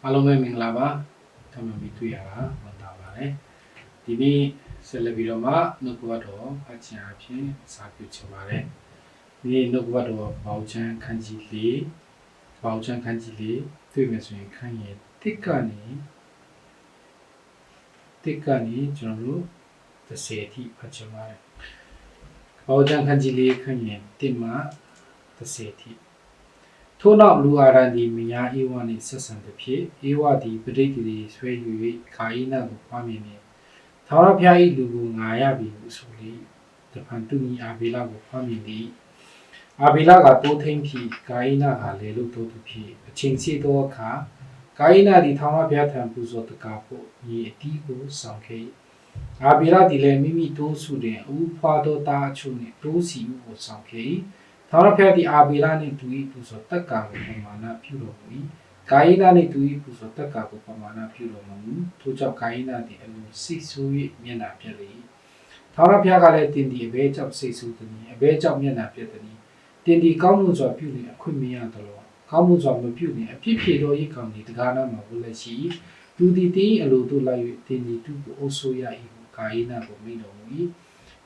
အားလုံးပဲမင်္ဂလာပါထပ်မံပြီးတွေ့ရတာဝန်တာပါတယ်ဒီနေ့ဆက်လက်ပြီးတော့မှနှုတ်ကပတ်တော်ဖတ်ချင်အဖြစ်စာပြုချင်ပါတယ်ဒီနေ့နှုတ်ကပတ်တော်ဘောင်ချမ်းခန်းကြီး၄ဘောင်ချမ်းခန်းကြီး၄တွေ့မယ်ဆိုရင်ခန်းရဲ့တစ်ကနေကျွန်တော်တို့30အထိဖတ်ချင်ပါတယ်ဘောင်ချမ်းခန်းကြီး၄ခန်းရဲ့1မှ30အထိထို့နောက်လူအာရန်ဒီမြာဧဝနှင့်ဆက်ဆံသဖြင့်ဧဝသည်ပဋိသန္ဓေဆွဲယူ၍ခါအိနကိုဖွားမြင်နေထာဝရဘုရား၏လူကိုငါရပြီဟုဆိုလေတဖန်သူညီအာဘေလကိုဖွားမြင်သည်အာဘေလကတိုးထိန်ဖြစ်ခါအိနကလေလုတိုးသူဖြစ်အချိန်စီသောအခါခါအိနသည်ထာဝရဘုရားထံပူဇော်တကားဖို့ညီအတီးကိုဆောင်ခဲ့အာဘေလသည်လည်းမိမိတိုးစုတွင်အူဖွားသောသားအချို့နှင့်တိုးစီကိုဆောင်ခဲ့ထာဝရဘုရားသည်အာဘေလနှင့်သူ၏ပူဇော်တက်ကာကိုပမာဏပြုတော်မူ၏ဂိုင်းနာနှင့်သူ၏ပူဇော်တက်ကာကိုပမာဏပြုတော်မူထို့ကြောင့်ဂိုင်းနာသည်အလိုစိတ်ဆိုး၍မျက်နှာပြက်လေထာဝရဘုရားကလည်းတင်သည်အဘဲကြောင့်စိတ်ဆိုးသည်အဘဲကြောင့်မျက်နှာပြက်သည်တင်သည်ကောင်းမှုစွာပြုလျင်အခွင့်မရသလိုကောင်းမှုစွာမပြုလျင်အဖြစ်ဖြစ်သောဤကောင်းသည်တကားနာမှာဝလက်ရှိသူသည်တင်းအလိုတို့လိုက်၍တင်သည်သူကိုအုပ်ဆိုးရ၏ဟုဂိုင်းနာကိုမိန့်တော်မူ၏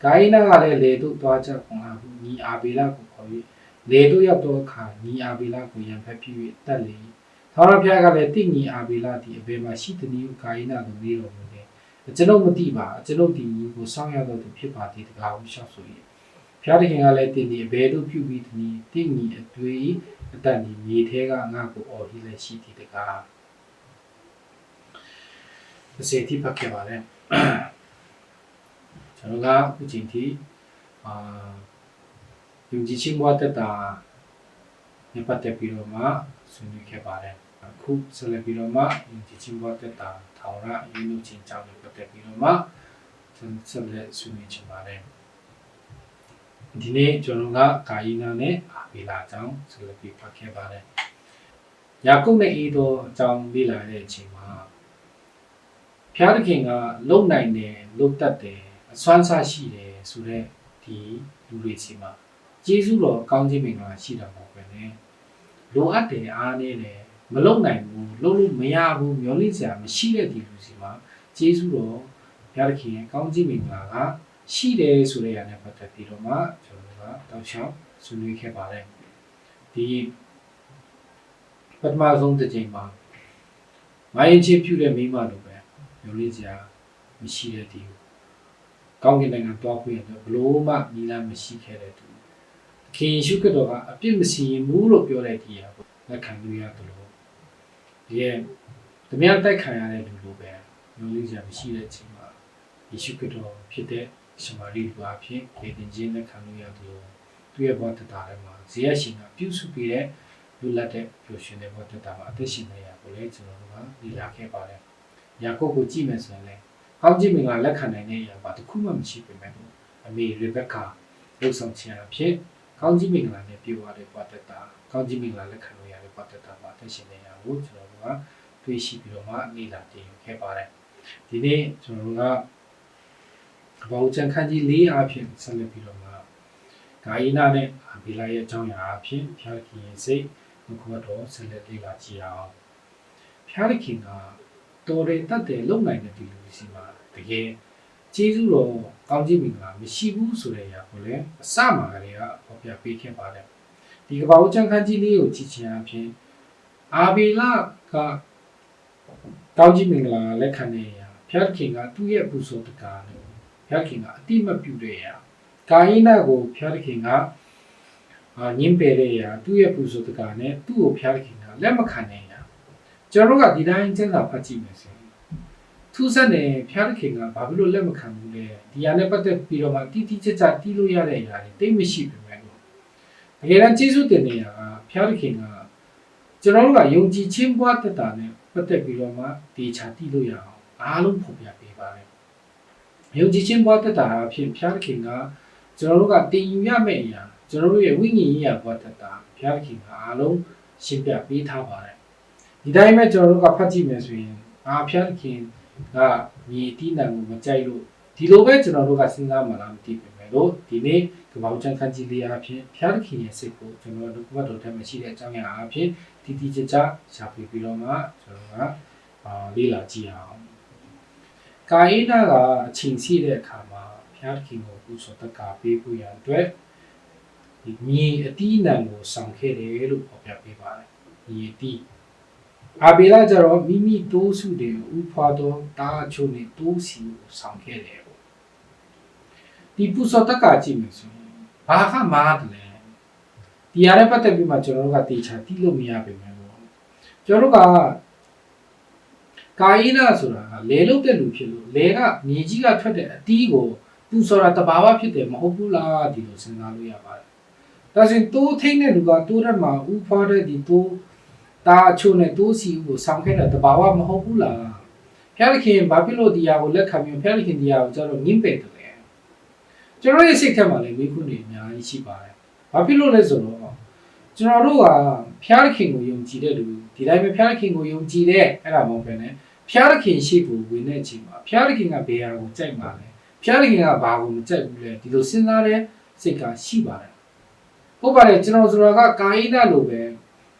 ဂိုင်းနာကလည်းလေတို့သွားကြကုန်အားဟုညီအာဘေလကိုခေါ်၍လေတို့ရောက်သောအခါညီအာဘေလကိုရန်ဖက်ပြု၍တတ်လေထာဝရဘုရားကလည်းတင့်ညီအာဘေလသည်အဘယ်မှာရှိသည်နည်းဂိုင်းနာကိုမေးတော်မူတယ်ကျွန်ုပ်မသိပါကျွန်ုပ်ဒီညီကိုစောင့်ရသောသူဖြစ်ပါသည်တကားဟုလျှောက်ဆို၏ဘုရားသခင်ကလည်းတင့်ညီအဘယ်သို့ပြုပြီးသည်တင့်ညီအတွေ့အတန်ဒီမြေထဲကငါ့ကိုအော်ဟိလည်းရှိသည်တကားစေတီဖတ်ခဲ့ပါတယ်ကျွန်တော်ကအခုချိန်ထိယုံကြည်ခြင်းဘဝတက်တာနေပတ်သက်ပြီးတော့မှဆွေးနွေးခဲ့ပါတယ်အခုဆက်လက်ပြီးတော့မှယုံကြည်ခြင်းဘဝတက်တာထာဝရယဉ်ကျေးခြင်းကြောင့်ပတ်သက်ပြီးတော့မှဆက်လက်ဆွေးနွေးချင်ပါတယ်ဒီနေ့ကျွန်တော်ကကာယနာနဲ့အာဘေလအကြောင်းဆက်လက်ပြီးဖတ်ခဲ့ပါတယ်ယာကုပ်နဲ့အေသောအကြောင်းလေ့လာတဲ့အချိန်မှာဖျားသခင်ကလုံနိုင်တယ်လုံတတ်တယ်အစွမ်းစားရှိတယ်ဆိုတဲ့ဒီလူတွေစီမှာကျေးဇူးတော်ကောင်းခြင်းမင်္ဂလာရှိတာပေါ့ပဲလေလိုအပ်တယ်အားနေတယ်မလုံနိုင်ဘူးလုပ်လို့မရဘူးမျောလင့်စရာမရှိတဲ့ဒီလူစီမှာကျေးဇူးတော်ဘုရားသခင်ကောင်းခြင်းမင်္ဂလာကရှိတယ်ဆိုတဲ့အရာနဲ့ပတ်သက်ပြီးတော့မှကျွန်တော်ကတောက်လျှောက်ဆွေးနွေးခဲ့ပါတယ်ဒီပထမဆုံးတစ်ချိန်မှာမိုင်းချင်းပြုတဲ့မိမလိုပဲမျောလင့်စရာမရှိတဲ့ဒီကောင်းကင်နိုင်ငံတွားခွင့်အတွက်ဘလို့မှနီးလမ်းမရှိခဲ့တဲ့သူခင်ယေရှုခရစ်တော်ကအပြစ်မစီရင်ဘူးလို့ပြောတဲ့ဒီဟာကိုလက်ခံလို့ရတယ်လို့ဒီရဲ့ဓမြတိုက်ခံရတဲ့လူလိုပဲမျိုးလေးစရာမရှိတဲ့အချိန်မှာယေရှုခရစ်တော်ဖြစ်တဲ့ရှမာရိလူအဖြစ်ခေတ္တချင်းလက်ခံလို့ရတယ်လို့သူရဲ့ဘဝတတာထဲမှာဇေယျရှင်ကပြုစုပေးတဲ့လူလက်တဲ့ပျော်ရွှင်တဲ့ဘဝတတာမှာအသက်ရှင်နေရကိုလည်းကျွန်တော်တို့ကလေ့လာခဲ့ပါတယ်ယာကုပ်ကိုကြည့်မယ်ဆိုရင်လည်းကောင်းခြင်းမင်္ဂလာလက်ခံနိုင်တဲ့အရာပါတစ်ခုမှမရှိပေမဲ့အမေရေဘက်ကာလှုပ်ဆောင်ခြင်းအဖြစ်ကောင်းခြင်းမင်္ဂလာနဲ့ပြေဝတဲ့ဘဝတတာကောင်းခြင်းမင်္ဂလာလက်ခံလို့ရတဲ့ဘဝတတာမှာအသက်ရှင်နေရကိုကျွန်တော်တို့ကတွေ့ရှိပြီးတော့မှလေ့လာတင်ယူခဲ့ပါတယ်ဒီနေ့ကျွန်တော်တို့ကဘောင်ချန်ခန်းကြီး၄အဖြစ်ဆက်လက်ပြီးတော့မှဂိုင်းနာနဲ့အာဘေလရဲ့အကြောင်းအရာအဖြစ်ဖျားခင်ရဲ့စိတ်နှုတ်ကပတ်တော်ဆက်လက်လေ့လာကြည့်အောင်ဖျားခင်ကတော်တယ်တတ်တယ်လုံနိုင်တဲ့ဒီလူစီမှာတကယ်ကျေးဇူးတော်ကောင်းခြင်းမင်္ဂလာမရှိဘူးဆိုတဲ့အရာကိုလည်းအစမှာကလေးကပေါ်ပြပေးခဲ့ပါတယ်ဒီကပ္ပဦးကျမ်းခန်းကြီးလေးကိုကြည့်ခြင်းအပြင်အာဘေလကကောင်းခြင်းမင်္ဂလာလက်ခံတဲ့အရာဖျားခင်ကသူ့ရဲ့ပူဇော်တကားနဲ့ဖျားခင်ကအတိမတ်ပြုတဲ့အရာကာယနာကိုဖျားခင်ကညှင်းပယ်တဲ့အရာသူ့ရဲ့ပူဇော်တကားနဲ့သူ့ကိုဖျားခင်ကလက်မခံတဲ့အရာကျွန်တော်တို့ကဒီတိုင်းကျမ်းစာဖတ်ကြည့်မယ်ဆိုရင်ထူးဆန်းတဲ့ဖျားခင်ကဘာဖြစ်လို့လက်မခံဘူးလဲဒီဟာနဲ့ပတ်သက်ပြီးတော့မှတိတိကျကျတီးလို့ရတဲ့အရာတွေတိတ်မရှိပေမဲ့လို့တကယ်တမ်းကျေးဇူးတင်နေရတာဖျားခင်ကကျွန်တော်တို့ကယုံကြည်ခြင်းပွားတတ်တာနဲ့ပတ်သက်ပြီးတော့မှဒီချာတီးလို့ရအောင်အားလုံးဖော်ပြပေးပါတယ်ယုံကြည်ခြင်းပွားတတ်တာအဖြစ်ဖျားခင်ကကျွန်တော်တို့ကတင်ယူရမယ့်အရာကျွန်တော်တို့ရဲ့ဝိညာဉ်ရေးရာပွားတတ်တာဖျားခင်ကအားလုံးရှင်းပြပေးထားပါတယ်ဒီတိုင်းပဲကျွန်တော်တို့ကဖတ်ကြည့်မယ်ဆိုရင်ဖျားခင်ကမြေတီးနံကိုမကြိုက်လို့ဒီလိုပဲကျွန်တော်တို့ကစဉ်းစားမှလားမသိပေမဲ့ လို့ဒီနေ့ကပောက်ချန်ခန်းကြီးလေးအဖြစ်ဖျားခင်ရဲ့စိတ်ကိုကျွန်တော်တို့ဘတ်တော်ထဲမှာရှိတဲ့အကြောင်းအရာအဖြစ်တီကြရှာဖွေပြီးတော့မှကျွန်တော်ကလေ့လာကြည့်အောင်ကာယနာကအချိန်ရှိတဲ့အခါမှာဖျားခင်ကိုပူဇော်တက္ကပေးဖို့ရအတွက်ဒီမြေအတိအနံကိုဆောင်ခဲ့တယ်လို့ဖော်ပြပေးပါတယ်မြေအတိအာဘေလာကျတော့မိမိတိုးစုတွေဥဖွာတော့တားချုံနဲ့တိုးစီကိုဆောင်ခဲ့တယ်ပေါ့ဒီပူဇော်တက္ကကြည့်မယ်ဆိုရင်ဘာကမားတယ်လဲဒီရတဲ့ပတ်သက်ပြီးမှကျွန်တော်တို့ကတေချာတိလို့မရပါဘူးကျွန်တော်တို့ကကာယနာဆိုတာကလေလုတ်တဲ့လူဖြစ်လို့လေကမြေကြီးကထွက်တဲ့အတီးကိုပူဇော်တာတဘာဝဖြစ်တယ်မဟုတ်ဘူးလားဒီလိုစဉ်းစားလို့ရပါတယ်ဒါဆိုရင်တိုးထိန်တဲ့လူကတိုးရက်မှာဥဖွာတဲ့ဒီတိုးတာအချို့နဲ့တိုးစီကိုဆောင်ခဲ့တဲ့တဘာဝမဟုတ်ဘူးလားဖျားခင်ဘာဖြစ်လို့ဒီဟာကိုလက်ခံပြီးဖျားခင်ဒီဟာကိုကျတော့ငင်းပယ်တယ်လေကျွန်တော်ရဲ့စိတ်ထဲမှာလည်းမိခုနေအများကြီးရှိပါတယ်ဘာဖြစ်လို့လဲဆိုတော့ကျွန်တော်တို့ကဖျားခင်ကိုယုံကြည်တဲ့လူဒီတိုင်းပဲဖျားခင်ကိုယုံကြည်တဲ့အဲ့ဒါမဟုတ်ပဲねဖျားခင်ရှိဖို့ဝင်တဲ့အချိန်မှာဖျားခင်ကဘယ်ဟာကိုကြိုက်မှာလဲဖျားခင်ကဘာကိုမကြိုက်ဘူးလဲဒီလိုစဉ်းစားတဲ့စိတ်ကရှိပါတယ်ဟုတ်ပါတယ်ကျွန်တော်ဆိုတာကကာယနာလို့ပဲ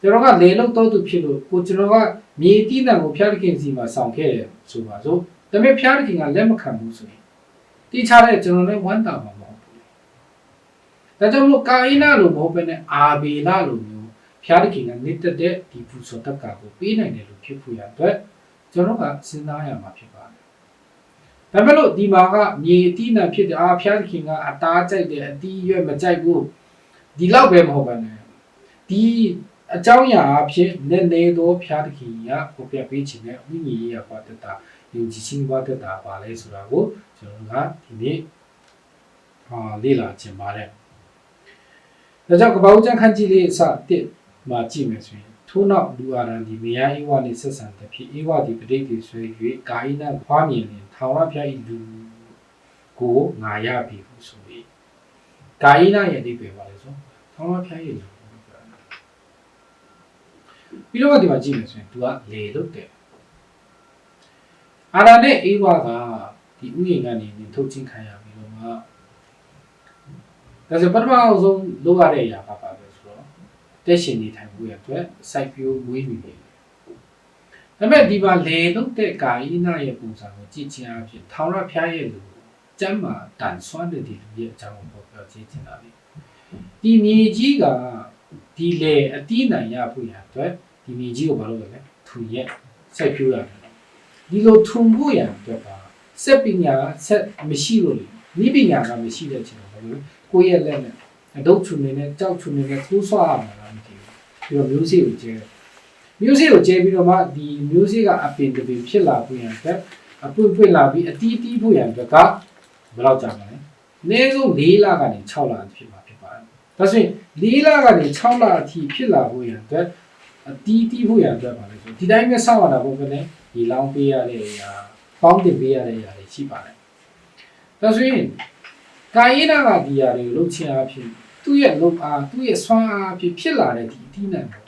ကျွန်တော်ကလေလုတ်တော့သူဖြစ်လို့ကိုကျွန်တော်ကမြေတီးတံကိုဖျားခင်စီမှာဆောင်ခဲ့တယ်ဆိုပါစို့ဒါပေမဲ့ဖျားခင်ကလက်မခံဘူးဆိုရင်တိချတဲ့ကျွန်တော်လည်းဝမ်းသာမှာမဟုတ်ဘူးဒါကြောင့်မို့ကာယနာလို့မဟုတ်ဘဲနဲ့အာဘေလလို့မျိုးဖျားခင်ကနေတဲ့ဒီပူဇော်တက္ကကိုပေးနိုင်တယ်လို့ဖြစ်ဖို့ရအတွက်ကျွန်တော်ကစဉ်းစားရမှာဖြစ်ပါတယ်ဒါပေမဲ့လို့ဒီမှာကမြေအတိအနံဖြစ်တယ်ဖျားခင်ကအသားကြိုက်တယ်အတီးရွက်မကြိုက်ဘူးဒီလောက်ပဲမဟုတ်ပါနဲ့ဒီအကြောင်းအရာအဖြစ်နေသောဖျားခင်ကပေါ်ပြပေးခြင်းနဲ့ဝိညာဉ်ရေးရပါတတ်တာယုံကြည်ခြင်းပါတတ်တာပါလဲဆိုတာကိုကျွန်တော်ကဒီနေ့လေ့လာခြင်းပါတယ်ဒါကြောင့်ကပ္ပဦးကျမ်းခန်းကြီးလေးအစတစ်မှာကြည့်မယ်ဆိုရင်ထို့နောက်လူအာရန်ဒီမေယဧဝနှင့်ဆက်ဆံတဲ့ဖြစ်ဧဝဒီပဋိသေဆွဲ၍ကာယနာဖွားမြင်လင်ထာဝရဘုရား၏လူကိုငါရပြီဟုဆို၏ကာယနာရဲ့အဓိပ္ပာယ်ပါလေဆိုထာဝရဘုရားရဲ့လူပြီးတော့ဒီမှာကြည့်မယ်ဆိုရင် तू ကလေလုတ်တယ်အာရန်နဲ့ဧဝကဒီဥယျာဉ်ကနေထုတ်ချင်းခံရပြီးတော့မှဒါဆိုပထမအဆုံးလုပ်ရတဲ့အရာကပါပဲဆိုတော့တက်ရှင်နေထိုင်မှုရအတွက်စိုက်ပျိုးမွေးမြူနေတယ်ဒါပေမဲ့ဒီမှာလေလုတ်တဲ့ကာယနာရဲ့ပုံစံကိုကြည့်ချင်းအဖြစ်ထာဝရဘုရားရဲ့လူကျမ်းမှာတန်ဆွမ်းတဲ့ဒီလူရဲ့အကြောင်းကိုပြောကြည့်ချင်တာလေဒီမြေကြီးကဒီလေအတိအနံရဖို့ရအတွက်ဒီမြေကြီးကိုဘာလို့လဲထူရက်စိုက်ပျိုးရတယ်ဒီလိုထုံဖို့ရအတွက်ကစက်ပညာဆက်မရှိလို့လေဤပညာကမရှိတဲ့ချိန်မှာကိုယ့်ရဲ့လက်နဲ့အဒုတ်ချွန်နေနဲ့ကြောက်ချွန်နေနဲ့ထိုးဆွားရမှာလားမသိဘူးပြီးတော့မျိုးစေ့ကိုကျဲပြီးတော့မှဒီမျိုးစေ့ကအပင်တပင်ဖြစ်လာဖို့ရအတွက်အပွင့်လာပြီးအတီးတီးဖို့ရအတွက်ကဘယ်လောက်ကြာမလဲအနည်းဆုံး၄လကနေ6လအထိဖြစ်မှာဖြစ်ပါတယ်ဒါဆိုရင်၄လကနေ6လအထိဖြစ်လာဖို့ရအတွက်အတီးတီးဖို့ရအတွက်ပါလေဆိုဒီတိုင်းပဲစောင့်ရတာပေါ့ပဲဒီလောင်းပေးရတဲ့အရာပေါင်းတင်ပေးရတဲ့အရာတွေရှိပါတယ်ဒါဆိုရင်ကာယနာကဒီအရာတွေကိုလုပ်ချင်အဖြစ်သူ့ရဲ့လုပ်အားသူ့ရဲ့ဆွမ်းအားအဖြစ်ဖြစ်လာတဲ့ဒီအတိနံကို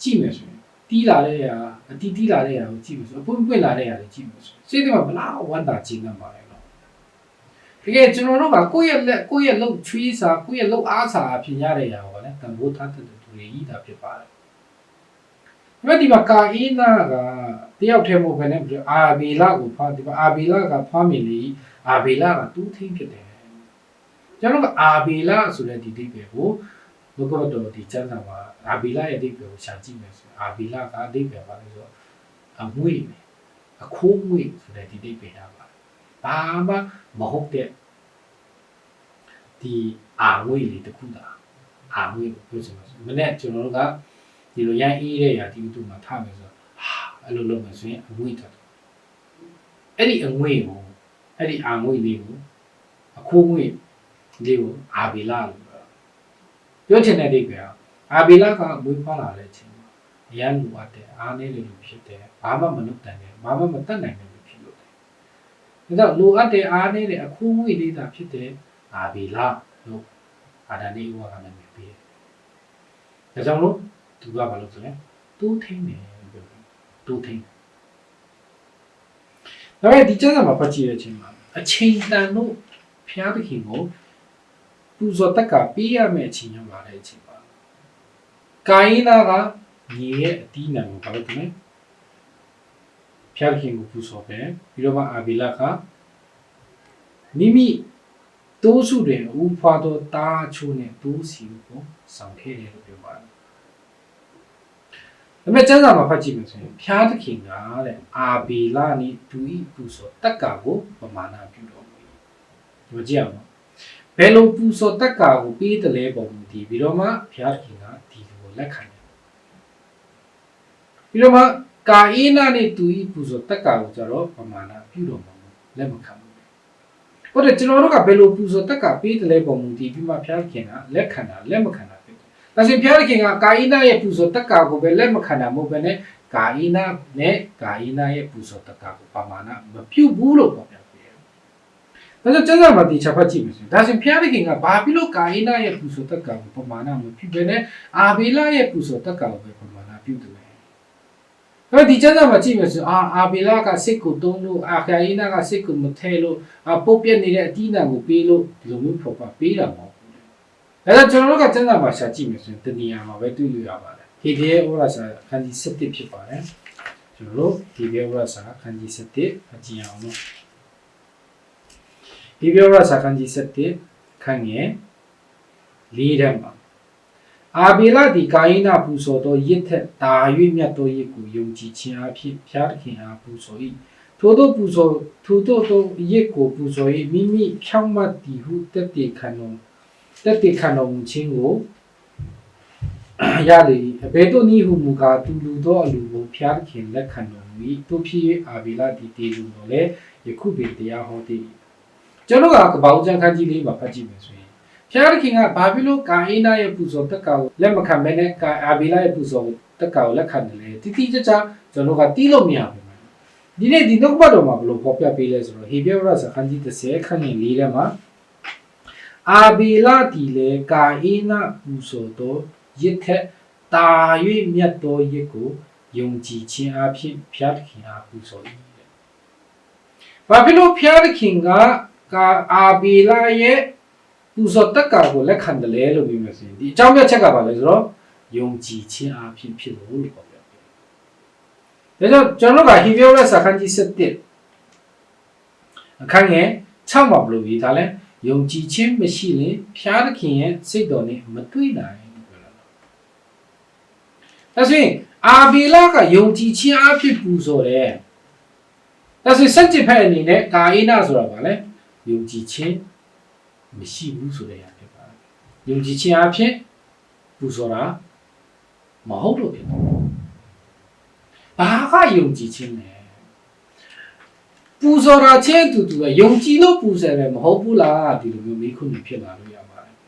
ကြည့်မယ်ဆိုရင်တီးလာတဲ့အရာအတီးတီးလာတဲ့အရာကိုကြည့်မယ်ဆိုအပွင့်လာတဲ့အရာတွေကြည့်မယ်ဆိုစိတ်ထဲမှာဘလောက်ဝမ်းသာခြင်းနဲ့ပါလဲနော်တကယ်ကျွန်တော်တို့ကကိုယ့်ရဲ့လုပ်ချွေးစာကိုယ့်ရဲ့လုပ်အားစာအဖြစ်ရတဲ့အရာကိုလည်းတန်ဖိုးထားတဲ့သူတွေကြီးတာဖြစ်ပါတယ်ဒီမှာကာယနာကတယောက်တည်းမဟုတ်ဘဲနဲ့အာဘေလကိုဖွားဒီမှာအာဘေလကဖွားမြင်လေအာဘေလကတူးထင်းဖြစ်တယ်ကျွန်တော်ကအာဘေလဆိုတဲ့ဒီအဓိပ္ပာယ်ကိုဘုရားတော်ဒီကျမ်းစာမှာအာဘေလရဲ့အဓိပ္ပာယ်ကိုရှာကြည့်မယ်ဆိုအာဘေလကအဓိပ္ပာယ်ပါလို့ဆိုအငွေ့အခိုးငွေ့ဆိုတဲ့ဒီအဓိပ္ပာယ်ရပါဘာမှမဟုတ်တဲ့ဒီအာငွေ့လေးတစ်ခုတာအာငွေ့ကိုပြောချင်တယ်မနေ့ကျွန်တော်တို့ကဒီလိုရိုင်းအေးတဲ့ຢာဒီဥတုမှာထားမယ်ဆိုတော့အဲ့လိုလုပ်မယ်ဆိုရင်အငွေ့ထွက်တယ်အဲ့ဒီအငွေ့ကိုအဲ့ဒီအာငွေ့လေးကိုအခိုးငွေ့လေးကိုအာဘေလလို့ပြောချင်တဲ့အိဗယ်အာဘေလကမွေးဖွားလာတဲ့အချိန်မှာအရန်လူအပ်တယ်အားနည်းတယ်လို့ဖြစ်တယ်ဘာမှမလုပ်တတ်တယ်ဘာမှမတတ်နိုင်တယ်လို့ဖြစ်လို့တယ်ဒါကြောင့်လူအပ်တယ်အားနည်းတယ်အခိုးငွေ့လေးသာဖြစ်တယ်အာဘေလလို့အာဒနီဝါကနာမည်ပေးတယ်ဒါကြောင့်လို့သူကဘာလို့ဆိုလဲတိုးထိန်တယ်ပြောတယ်တိုးထိန်ဒါပေမဲ့ဒီကျမ်းစာမှာဖတ်ကြည့်တဲ့အချိန်မှာအချိန်တန်လို့ဘုရားသခင်ကို ပူဇော်တက်ကပေးရမယ့်အချိန်ရောက်လာတဲ့အချိန်ပါကာယနာကညီရဲ့အတီးနံကိုဘာလို့လဲဖျားခင်ကိုပူဇော်ပဲပြီးတော့မှအာဘီလာကမိမိတိုးစုတွင်ဥဖွာသောတားချိုးနဲ့တိုးစီကိုဆောင်ခဲ့တယ်လို့ပြောပါတယ်ဒါပေမဲ့ကျမ်းစာမှာဖတ်ကြည့်မယ်ဆိုရင်ဖျားသခင်ကတဲ့အာဘီလာနဲ့ဒူဤပူဇော်တက်ကကိုပမာဏပြုတော်မူ၏ဒီကြည့်အောင်နော်ဘယ်လိုပူဇော်တက်ကကိုပေးတယ်လဲပုံမူတည်ပြီးတော့မှဖျားသခင်ကဒီကိုလက်ခံတယ်ပြီးတော့မှကာအေနာနဲ့ဒူဤပူဇော်တက်ကကိုကျတော့ပမာဏပြုတော်မူလက်မခံဘူးဟုတ်တယ်ကျွန်တော်တို့ကဘယ်လိုပူဇော်တက်ကပေးတယ်လဲပုံမူတည်ပြီးမှဖျားသခင်ကလက်ခံတာလက်မခံတာဒါဆိုဖျားသခင်ကကာယနာရဲ့ပူဇော်တက်ကကိုပဲလက်မခံတာမဟုတ်ဘဲနဲ့ကာယနာနဲ့ကာယနာရဲ့ပူဇော်တက်ကကိုပမာဏမပြုတ်ဘူးလို့ပြောပြပေးတယ်။ဒါဆိုကျမ်းစာမှာဒီချက်ဖတ်ကြည့်မယ်ဆိုရင်ဒါဆိုဖျားသခင်ကဘာဖြစ်လို့ကာယနာရဲ့ပူဇော်တက်ကကိုပမာဏမပြုတ်ဘဲနဲ့အာဘေလရဲ့ပူဇော်တက်ကကိုပဲပမာဏပြုတ်တယ်။ဒါဒီကျမ်းစာမှာကြည့်မယ်ဆိုအာဘေလကစိတ်ကိုတုံးလို့အာကာယနာကစိတ်ကိုမထဲလို့ပုတ်ပြက်နေတဲ့အတိအနံကိုပေးလို့ဒီလိုမျိုးဖော်ပြပေးတာမဟုတ်အဲ့တော့ကျွန်တော်တို့ကကျမ်းစာမှာရှာကြည့်မယ်ဆိုရင်တဏှာမှာပဲတွေ့လို့ရပါတယ်။ဒီပြေဩရစာခန်းကြီး7ဖြစ်ပါတယ်။ကျွန်တော်တို့ဒီပြေဩရစာခန်းကြီး7အကြည့်အောင်နော်။ဒီပြေဩရစာခန်းကြီး7ခန်းငယ်၄ထဲမှာအာဘေလဒီကာယနာပူဇော်သောရစ်ထက်တာ၍မြတ်သောရစ်ကိုယုံကြည်ခြင်းအဖြစ်ဖျားသခင်အားပူဇော်၏ထို့သောပူဇော်ထို့သောရစ်ကိုပူဇော်၏မိမိဖြောင့်မတ်သည်ဟုတက်တည်ခံတော်တက်တည်ခံတော်မူခြင်းကိုရလေအဘယ်သို့နည်းဟုမူကားသူလူသောအလူကိုဖျားသခင်လက်ခံတော်မူ၏တို့ဖြစ်၍အာဘေလဒီတေလူတော်လည်းယခုပင်တရားဟောသည်ကျွန်တော်ကကပောက်ကျမ်းခန်းကြီးလေးမှာဖတ်ကြည့်မယ်ဆိုရင်ဖျားသခင်ကဘာဖြစ်လို့ကာအိနာရဲ့ပူဇော်တက်ကောင်လက်မခံဘဲနဲ့အာဘေလရဲ့ပူဇော်တက်ကောင်လက်ခံတယ်လေတိတိကျကျကျွန်တော်ကတီးလို့မရဘူးဒီနေ့ဒီနှုတ်ပတ်တော်မှာဘယ်လိုဖော်ပြပေးလဲဆိုတော့ဟေဘရဲရစာခန်းကြီး30ခန်းငယ်4ထဲမှာအာဘေလဒီလေကာအိနာပူဇော်တော်ရစ်ထက်တာ၍မြတ်သောရစ်ကိုယုံကြည်ခြင်းအဖြစ်ဖျားသခင်အားပူဇော်၏တဲ့။ဘာဖြစ်လို့ဖျားသခင်ကအာဘေလရဲ့ပူဇော်တက်ကာကိုလက်ခံတယ်လဲလို့ပြောမယ်ဆိုရင်ဒီအကြောင်းပြချက်ကဘာလဲဆိုတော့ယုံကြည်ခြင်းအဖြစ်ဖြစ်လို့ပြောပြတယ်။ဒါကြောင့်ကျွန်တော်ကဟေဘရဲစာခန်းကြီး7အခန်းငယ်6မှာဘယ်လိုရေးထားလဲယုံကြည်ခြင်းမရှိရင်ဖျားသခင်ရဲ့စိတ်တော်နဲ့မတွေ့နိုင်ဘူးပြောတာ။ဒါဆိုရင်အာဘေလကယုံကြည်ခြင်းအဖြစ်ပူဇော်တယ်။ဒါဆိုရင်စัจจิဖက်အနေနဲ့ကာအိနာဆိုတာဗာလဲယုံကြည်ခြင်းမရှိဘူးဆိုတဲ့အရာဖြစ်ပါတယ်။ယုံကြည်ခြင်းအဖြစ်ပူဇော်တာမဟုတ်လို့ဖြစ်တယ်။ဘာကယုံကြည်ခြင်းလဲပူဇော်တာချင်းတူတူပဲယုံကြည်လို့ပူဇော်တယ်မဟုတ်ဘူးလားဒီလိုမျိုးမိခုနေဖြစ်လာလို့ရပါတယ်။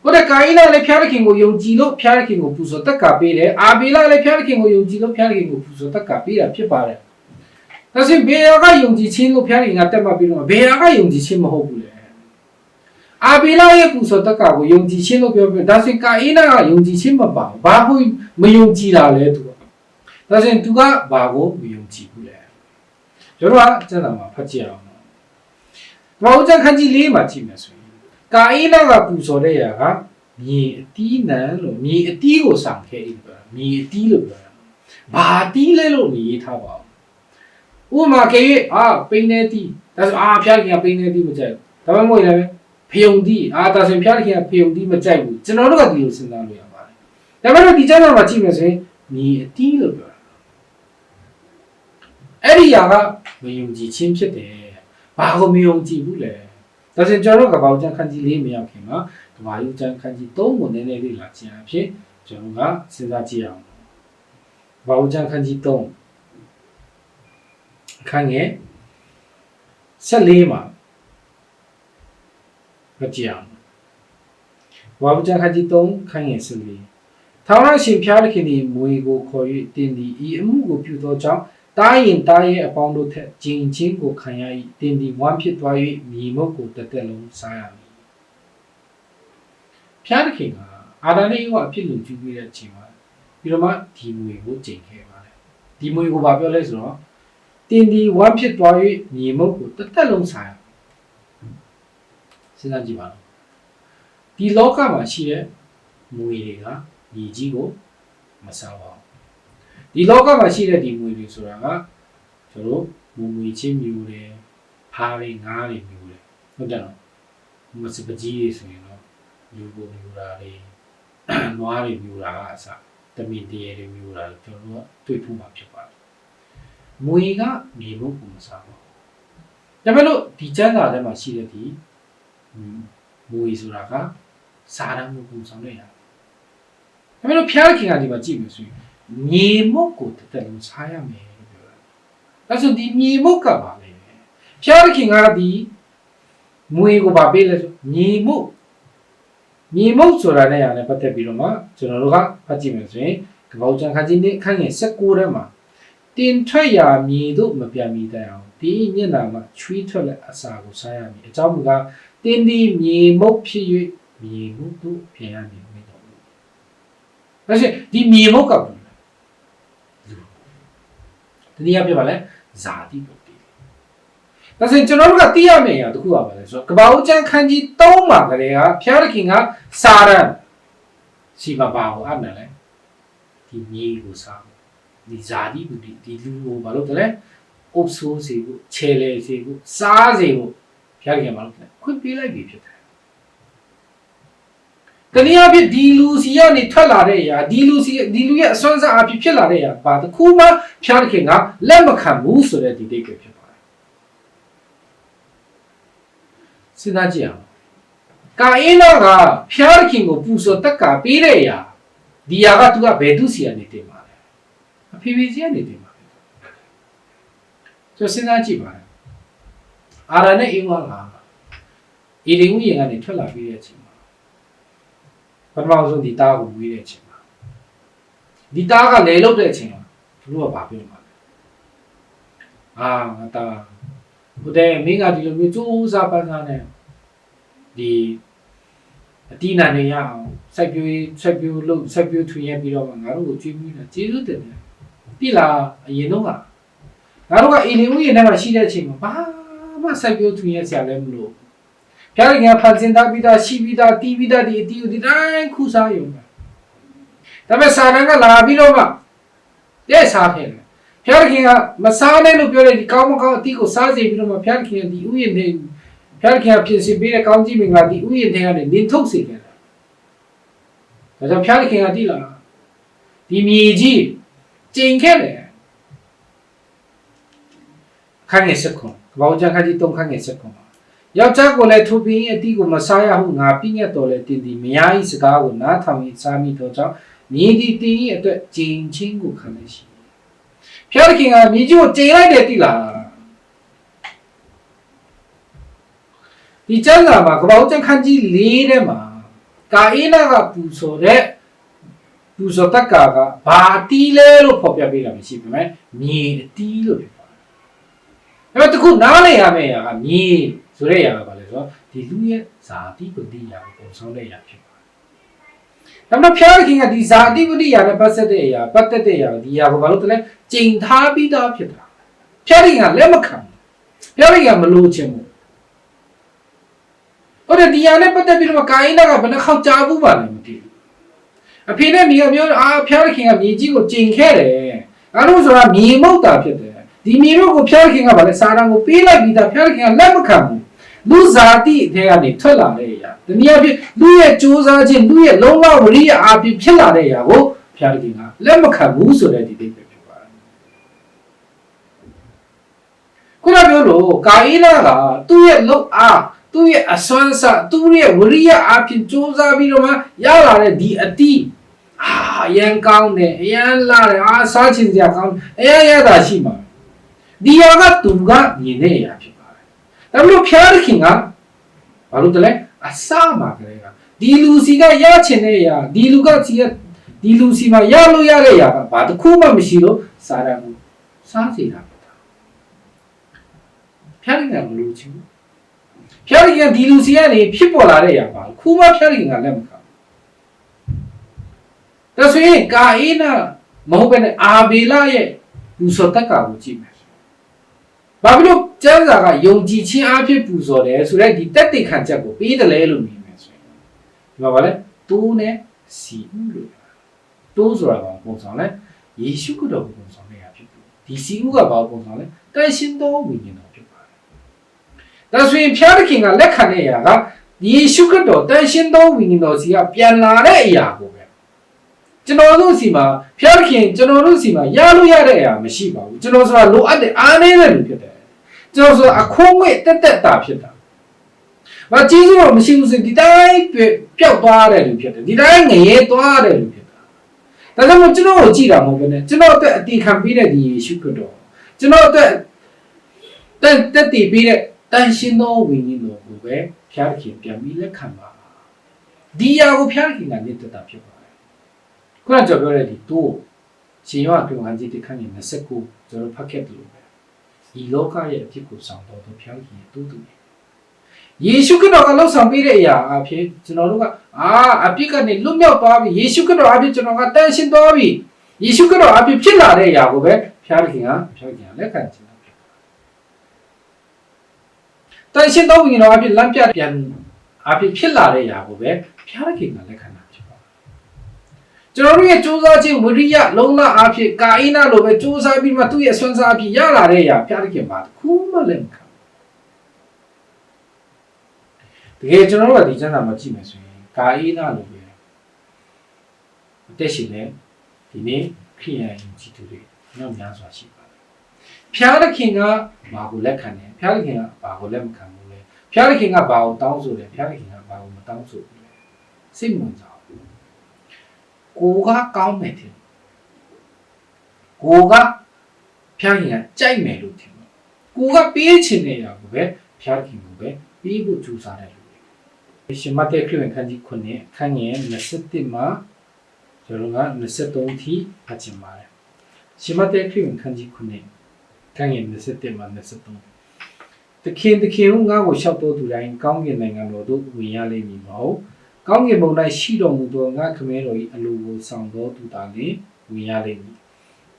ဟုတ်တယ်ကာယနာလည်းဖျားသခင်ကိုယုံကြည်လို့ဖျားသခင်ကိုပူဇော်တက်ကာပေးတယ်။အာဘေလလည်းဖျားသခင်ကိုယုံကြည်လို့ဖျားသခင်ကိုပူဇော်တက်ကာပေးတာဖြစ်ပါတယ်။ဒါဆိုဘေယာကယုံကြည်ခြင်းလို့ဖျားသခင်ကတက်မှပြီးတော့ဘေယာကယုံကြည်ခြင်းမဟုတ်ဘူးလေ။အာဘေလရဲ့ပူဇော်တက်ကာကိုယုံကြည်ခြင်းလို့ပြောပြီးဒါဆိုကာယနာကယုံကြည်ခြင်းမပါဘူး။ဘာကိုမယုံကြည်တာလဲသူက။ဒါဆိုသူကဘာကိုမယုံကြည်ဘူးလဲ။ကျွန်တော်ကကျမ်းစာမှာဖတ်ကြည့်အောင်နော်။ဘာဦးကျမ်းခန်းကြီး၄မှာကြည့်မယ်ဆိုရင်ကာအိနာကပူဇော်တဲ့ຢာကမြေအတီးနံလို့မြေအတီးကိုဆောင်ခဲ့တယ်ပြောတာမြေအတီးလို့ပြောတာ။ဘာတီးလဲလို့ရေးထားပါဦး။ဥပမာကေပိန်းနေတီးဒါဆိုဖျားခင်ကပိန်းနေတီးမကြိုက်ဘူး။ဒါမှမဟုတ်လည်းဖယုံတီးဒါဆိုဖျားခင်ကဖယုံတီးမကြိုက်ဘူး။ကျွန်တော်တို့ကဒီလိုစဉ်းစားလို့ရပါတယ်။ဒါပေမဲ့ဒီကျမ်းစာမှာကြည့်မယ်ဆိုရင်မြေအတီးလို့ပြောတာအဲ့ဒီຢာကမယုံကြည်ခြင်းဖြစ်တယ်။ဘာကိုမယုံကြည်ဘူးလဲ။ဒါဆိုကျွန်တော်တို့ကဘာကျမ်းခန်းကြီး၄မရောက်ခင်မှာကဘာယူကျမ်းခန်းကြီး3ကိုနည်းနည်းလေးလာခြင်းအဖြစ်ကျွန်တော်ကစဉ်းစားကြည့်အောင်။ဘာကျမ်းခန်းကြီး3အခန်းငယ်14မှာကြည့်အောင်။ဘာကျမ်းခန်းကြီး3ခန်းငယ်14ထာဝရရှင်ဖျားသခင်သည်မွေကိုခေါ်၍တင်သည်ဤအမှုကိုပြုသောကြောင့်တားရင်တားရဲ့အပေါင်းတို့ထက်ဂျင်ချင်းကိုခံရ၏တင်ဒီဝမ်းဖြစ်သွား၍မြေမုတ်ကိုတစ်သက်လုံးစားရမည်ဖျားသခင်ကအာဒံနဲ့ယောအဖြစ်လူကျူးပြီးတဲ့အချိန်မှာပြီးတော့မှဒီမွေကိုကျင်ခဲ့ပါတယ်ဒီမွေကိုဘာပြောလဲဆိုတော့တင်ဒီဝမ်းဖြစ်သွား၍မြေမုတ်ကိုတစ်သက်လုံးစားရစဉ်းစားကြည့်ပါဦးဒီ ဒီလောကမှာရှိတဲ့မွေတွေကညီကြီးကိုမစားပါဘူးဒီလောကမှာရှိတဲ့ဒီမွေတွေဆိုတာကကျွန်တော်မွေချင်းမျိုးတွေဖားတွေငါးတွေမျိုးတွေဟုတ်တယ်နော်မစပကြီးတွေဆိုရင်တော့လူကိုမျိုးတာတွေနွားတွေမျိုးတာကအစတမင်တရေတွေမျိုးတာကျွန်တော်တို့တွေ့ဖို့မှာဖြစ်ပါတယ်မွေကမြေမုတ်ကိုမစားပါဘူးဒါပေမဲ့လို့ဒီကျမ်းစာထဲမှာရှိတဲ့ဒီမွေဆိုတာကစားရမှုပုံဆောင်နေရတယ်ဒါပေမဲ့လို့ဖျားခင်ကဒီမှာကြည့်မယ်ဆိုရင်မြေမုတ်ကိုတက်တက်လုံးစားရမယ်လို့ပြောတာဒါဆိုဒီမြေမုတ်ကပါလေဖျားခင်ကဒီမွေကိုပါပေးလဲဆိုမြေမုတ်ဆိုတာနဲ့ရတယ်ပတ်သက်ပြီးတော့မှကျွန်တော်တို့ကဖတ်ကြည့်မယ်ဆိုရင်ကပောက်ကျန်ခန်းကြီးနဲ့ခန်းငယ်16ထဲမှာတင်ထွက်ရာမြေတို့မပြတ်မီတဲ့အောင်ဒီမျက်နှာမှာချွေးထွက်တဲ့အစာကိုစားရမည်အကြောင်းမူကားတင်းဒီမြေမုတ်ဖြစ်၍မြေမုတ်တို့ပြင်ရမည်မင်းတော်ဘူးဒါရှိဒီမြေမုတ်ကဘူးတနည်းအားဖြင့်ပါလဲဇာတိပုတ်တိဒါဆိုကျွန်တော်တို့ကသိရမယ့်အရာတစ်ခုပါလဲဆိုတော့ကပောက်ကျန်ခန်းကြီး3မှာကလေးကဖျားခင်ကစာရန်ရှိပါပါကိုအပ်နေလဲဒီမြေကိုစားဒီဇာတိပုတ်တိဒီလူကိုဘာလို့တလဲအုပ်ဆိုးစေဖို့ခြေလေစေဖို့စားစေဖို့ဖျားခင်ဘာလို့လဲခွင့်ပေးလိုက်ပြီဖြစ်တယ်တနည်းအားဖြင့်ဒီလူစီကနေထွက်လာတဲ့အရာဒီလူရဲ့အစွမ်းစားအဖြစ်ဖြစ်လာတဲ့အရာဘာတစ်ခုမှဖျားခင်ကလက်မခံဘူးဆိုတဲ့ဒီတိတ်ပဲဖြစ်ပါတယ်စဉ်းစားကြည့်အောင်ကာအင်းကဖျားခင်ကိုပူဇော်တက်ကပေးတဲ့အရာဒီအရာကသူကဘယ်သူစီကနေတင်ပါလဲအဖေဖေစီကနေတင်ပါဆိုစဉ်းစားကြည့်ပါအာရနဲ့အင်းဝါကအေဒီဦးရင်ကနေထွက်လာပြီးတဲ့အချိန်မှာပထမဆုံးဒီတားကိုမွေးတဲ့အချိန်မှာဒီတားကလေလုတ်တဲ့အချိန်မှာသူတို့ကဘာပြောမှာလဲငါတားဟိုတဲ့မင်းကဒီလိုမျိုးစူးစားပန်းစားနေဒီအတိနာနေရအောင်စိုက်ပျိုးထွေရပြီးတော့ငါတို့ကိုကြွေးပြီးတာကျေးဇူးတင်တယ်တိလာအရင်တော့ကငါတို့ကအေလီဦးရဲ့ထဲမှာရှိတဲ့အချိန်မှာဘာမှစိုက်ပျိုးထွေရဆရာလည်းမလို့ဖျားခင်ကဖန်ဆင်းသားပြီးသားရှိပြီးသားတီးပြီးသားဒီအတီးကိုဒီတိုင်းခုစားရုံပဲဒါပေမဲ့စာရန်ကလာပြီးတော့မှတဲ့စားခဲ့တယ်ဖျားခင်ကမစားနဲ့လို့ပြောတဲ့ဒီကောင်းမကောင်းအတီးကိုစားစေပြီးတော့မှဖျားခင်ကဒီဥယျာဉ်ထဲဖျားခင်ကပြင်ဆင်ပေးတဲ့ကောင်းကြီးမင်္ဂလာဒီဥယျာဉ်ထဲကနေနင်းထုတ်စေခဲ့တယ်ဒါကြောင့်ဖျားခင်ကတိလာဒီမြေကြီးကျင်ခဲ့တယ်ခန်းငယ်စက်ခွန်ဘောင်ချခန်းကြီး3ခန်းငယ်စက်ခွန်ယောက်ျားကိုလည်းထိုပင်အတီးကိုမစားရဟုငါပြည့်ညက်တော်လဲတင်သည်မယား၏စကားကိုနားထောင်၏စားမိသောကြောင့်မြေဒီတင်၏အတွက်ကျင်ချင်းကိုခံနေရှိဖျားခင်ကမြေကြီးကိုကျင်လိုက်တယ်တိလာဒီကျမ်းစာမှာကပောက်ကျခန်းကြီး4ထဲမှာကာအေနာကပူဇော်တက်ကကဘာတီးလဲလို့ဖော်ပြပေးတာမရှိဘူးမဲ့မြေအတီးလို့ပြောပါတယ်။အဲ့တော့တခုနားလည်ရမယ့်အရာကမြေဆိုတဲ့အရာကဘာလဲဆိုတော့ဒီလူရဲ့ဇာတိပတိယာကိုပုံဆောင်တဲ့အရာဖြစ်ပါတယ်။ဒါပေမဲ့ဖျားခင်ကဒီဇာတိပတိယာနဲ့ပတ်သက်တဲ့အရာဒီအရာကိုဘာလို့တလဲကျိန်ထားပြီးသားဖြစ်တာ။ဖျားခင်ကလက်မခံဘူး။ဖျားခင်ကမလိုချင်ဘူး။ဟုတ်တယ်ဒီအရာနဲ့ပတ်သက်ပြီးတော့ကာယနာကဘယ်နှခေါက်ကြားဘူးပါလဲမသိဘူး။အဖေနဲ့မိကပြောဖျားခင်ကမြေကြီးကိုကျိန်ခဲ့တယ်။အဲ့လိုဆိုတာမြေမုတ်တာဖြစ်တယ်ဒီမြေတို့ကိုဖျားခင်ကဗာလဲစာရန်ကိုပေးလိုက်ပြီးသားဖျားခင်ကလက်မခံဘူးလူဇာတိအထဲကနေထွက်လာတဲ့အရာတနည်းအားဖြင့်လူရဲ့ကြိုးစားခြင်းလူရဲ့လုံးဝဝရိယအားဖြင့်ဖြစ်လာတဲ့အရာကိုဖျားခင်ကလက်မခံဘူးဆိုတဲ့ဒီသိပဲဖြစ်ပါတယ်ခုနပြောလို့ကာအေနာကသူ့ရဲ့လုံအားသူ့ရဲ့အစွမ်းစားသူ့ရဲ့ဝရိယအားဖြင့်ကြိုးစားပြီးတော့မှရလာတဲ့ဒီအတိအရန်ကောင်းတယ်အရန်လာတယ်စားချင်စရာကောင်းအရန်ရတာရှိမှာဒီအရာကသူကမြင်တဲ့အရာဖြစ်ပါတယ်။ဒါပေမဲ့ဖျားခင်ကဘာလို့တလဲအစမှာကလေးကဒီလူစီကရချင်တဲ့အရာဒီလူစီမှာရလို့ရတဲ့အရာကဘာတစ်ခုမှမရှိလို့စားရမှုစားစီတာပဲ။ဖျားခင်ကမလို့ချင်ဘူး။ဖျားခင်ကဒီလူစီကနေဖြစ်ပေါ်လာတဲ့အရာပါခုမှဖျားခင်ကလက်မခံဘူး။ဒါဆိုရင်ကာအေနာမဟုတ်ဘဲနဲ့အာဘေလရဲ့လူစောတက်ကကိုကြည့်မယ်ဘာဖြစ်လို့ကျမ်းစာကယုံကြည်ခြင်းအဖြစ်ပူဇော်တယ်ဆိုတဲ့ဒီတက်တိခံချက်ကိုပေးတယ်လဲလို့မြင်မယ်ဆိုရင် မှာပါလေတိုးနဲ့စီဦးလို့တိုးဆိုတာကပုံဆောင်လဲယေရှုခရစ်တော်ကိုပုံဆောင်နေတာဖြစ်တယ်ဒီစီဦးကဘာပုံဆောင်လဲတန်ရှင်းသောဝိညာဉ်တော်ဖြစ်ပါတယ်ဒါဆိုရင်ဖျားသခင်ကလက်ခံတဲ့အရာကယေရှုခရစ်တော်တန်ရှင်းသောဝိညာဉ်တော်စီကပြန်လာတဲ့အရာကိုပဲကျွန်တော်တို့စီမှာဖျားသခင်ကျွန်တော်တို့စီမှာရလို့ရတဲ့အရာမရှိပါဘူးကျွန်တော်ဆိုတာလိုအပ်တဲ့အားနည်းတဲ့လူဖြစ်တယ်ကျွန်တော်ဆိုတာအခိုးငွေ့တက်တာဖြစ်တာမကြည့်လို့မရှိဘူးဆိုဒီတိုင်းပျောက်သွားတဲ့လူဖြစ်တယ်ဒီတိုင်းငရဲသွားတဲ့လူဖြစ်တာဒါကြောင့်ကျွန်တော်ကိုကြည့်တာမဟုတ်ဘဲနဲ့ကျွန်တော်အတွက်အတီခံပေးတဲ့ဒီယေရှုခရစ်တော်ကျွန်တော်အတွက်တက်တည်ပေးတဲ့တန်ရှင်းသောဝိညာဉ်တော်ကိုပဲဖျားခင်ပြန်ပြီးလက်ခံပါဒီအရာကိုဖျားခင်ကမြတ်တာဖြစ်ပါတယ်ခုနကပြောတဲ့ဒီတိုးရှင်ယောဟန်ခရစ်ဝင်ကြီးတခန်းကြီး29ကျွန်တော်ဖတ်ခဲ့တယ်လို့ပဲဒီလောကရဲ့အဖြစ်ကိုဆောင်တော်ဖျားခင်တိုးတူယေရှုခရစ်တော်ကလှုပ်ဆောင်ပေးတဲ့အရာအဖြစ်ကျွန်တော်တို့ကအပြစ်ကနေလွတ်မြောက်သွားပြီယေရှုခရစ်တော်အဖြစ်ကျွန်တော်ကတန်ရှင်းသွားပြီယေရှုခရစ်တော်အဖြစ်ဖြစ်လာတဲ့အရာကိုပဲဖျားခင်ကလက်ခံခြင်းတန်ရှင်းသောဝိညာဉ်တော်အဖြစ်လမ်းပြပြန်အဖြစ်ဖြစ်လာတဲ့အရာကိုပဲဖျားခင်ကလက်ခံတာဖြစ်ပါတယ်ကျွန်တော်တို့ရဲ့စူးစမ်းခြင်းဝိရိယလုံလအဖြစ်ကာအိနာလိုပဲစူးစမ်းပြီးမှသူ့ရဲ့ဆွမ်းစားအဖြစ်ရလာတဲ့အရာဖျားခင်ပါတခုမှလည်းမခံတကယ်ကျွန်တော်တို့ကဒီကျမ်းစာမှာကြည့်မယ်ဆိုရင်ကာအိနာလိုပဲအသက်ရှင်နေဒီနေ့ခရိယန်ယဉ်ကျေးသူတွေနောက်များစွာရှိပါတယ်ဖျားသခင်ကဘာကိုလက်ခံတယ်ဖျားသခင်ကဘာကိုလက်မခံဘူးလဲဖျားသခင်ကဘာကိုတောင်းဆိုတယ်ဖျားသခင်ကဘာကိုမတောင်းဆိုဘူးလဲစိတ်ဝင်စားဘူးကိုကကောင်းမယ်တယ်ကိုကဖျားသခင်ကကြိုက်မယ်လို့ထင်တယ်ကိုကပေးချင်တဲ့အရာကိုပဲဖျားသခင်ကိုပဲပေးဖို့ကြိုးစားတယ်ရှင်မဿဲခရစ်ဝင်ခန်းကြီး9ခန်းငယ်27မှာကျွန်တော်က23ထိဖတ်ချင်ပါတယ်ရှင်မဿဲခရစ်ဝင်ခန်းကြီး9ခန်းငယ်27မှာ23တခင်ဟုငါ့ကိုလျှောက်တော်သူတိုင်းကောင်းကင်နိုင်ငံတော်သို့ဝင်ရလိမ့်မည်မဟုတ်ကောင်းကင်ဘုံ၌ရှိတော်မူသောငါခမဲတော်၏အလိုကိုဆောင်တော်သူသာလျှင်ဝင်ရလိမ့်မည်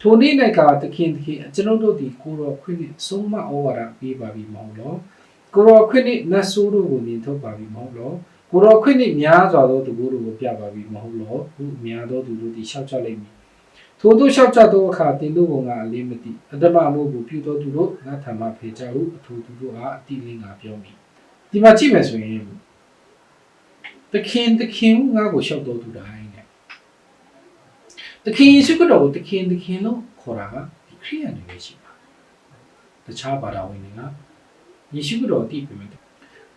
ထိုနေ့၌ကတခင်ကျွန်ုပ်တို့သည်ကိုတော်ခွင့်နှင့်ဆုံးမဩဝါဒပေးပါပြီမဟုတ်လောကိုရောခွင့်နှင့်နတ်ဆိုးတို့ကိုမြင်ထုတ်ပါပြီမဟုတ်လောကိုရောခွင့်နှင့်များစွာသောသူတို့ကိုပြပါပြီမဟုတ်လောသူများသောသူတို့သည်ရှောက်ကြလိမ့်မည်ထိုတို့ရှောက်ကြသောအခါတင်တို့ကငါအလေးမသိအတ္တမမှုကိုပြုသောသူတို့ငါထံမှဖေကြဟုအထိုသူတို့အားအတိလင်းငါပြောမည်ဒီမှာကြည့်မယ်ဆိုရင်တခင်ငါကိုရှောက်တော်သူတိုင်းနဲ့တခင်ယေရှုခရစ်တော်ကိုတခင်လို့ခေါ်တာကဒီခရိယန်တွေပဲရှိပါတခြားဘာသာဝင်တွေကယေရှုခရစ်တော်အတိအပြမယ်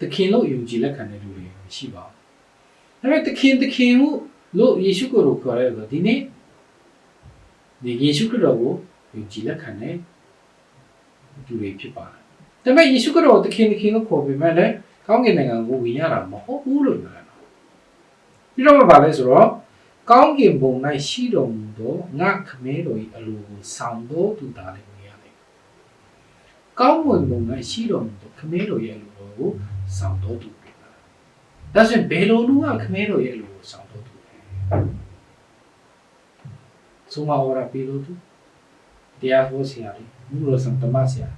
တခင်လို့ယုံကြည်လက်ခံတဲ့လူတွေမရှိပါဘူးဒါပေမဲ့တခင်လို့ယေရှုခရစ်တော်ကိုခေါ်ရဲဆိုဒီနေ့ဒီယေရှုခရစ်တော်ကိုယုံကြည်လက်ခံတဲ့လူတွေဖြစ်ပါတယ်ဒါပေမဲ့ယေရှုခရစ်တော်တခင်လို့ခေါ်ပေမဲ့လည်းကောင်းကင်နိုင်ငံကိုဝင်ရတာမဟုတ်ဘူးလို့ပြောတာပြီးတော့ဘာလဲဆိုတော့ကောင်းကင်ဘုံ၌ရှိတော်မူသောငါခမဲတော်၏အလိုကိုဆောင်တော်သူသားလည်းဝင်ရတယ်ကောင်းကင်ဘုံ၌ရှိတော်မူသောခမဲတော်ရဲ့အလိုကိုဆောင်တော်သူပဲဒါဆိုရင်ဘယ်လိုလူကခမဲတော်ရဲ့အလိုကိုဆောင်တော်သူလဲဆုံးမဩဝါဒပေးလို့သူတရားဟောဆရာလေးဘုရားဆောင်တမဆရာ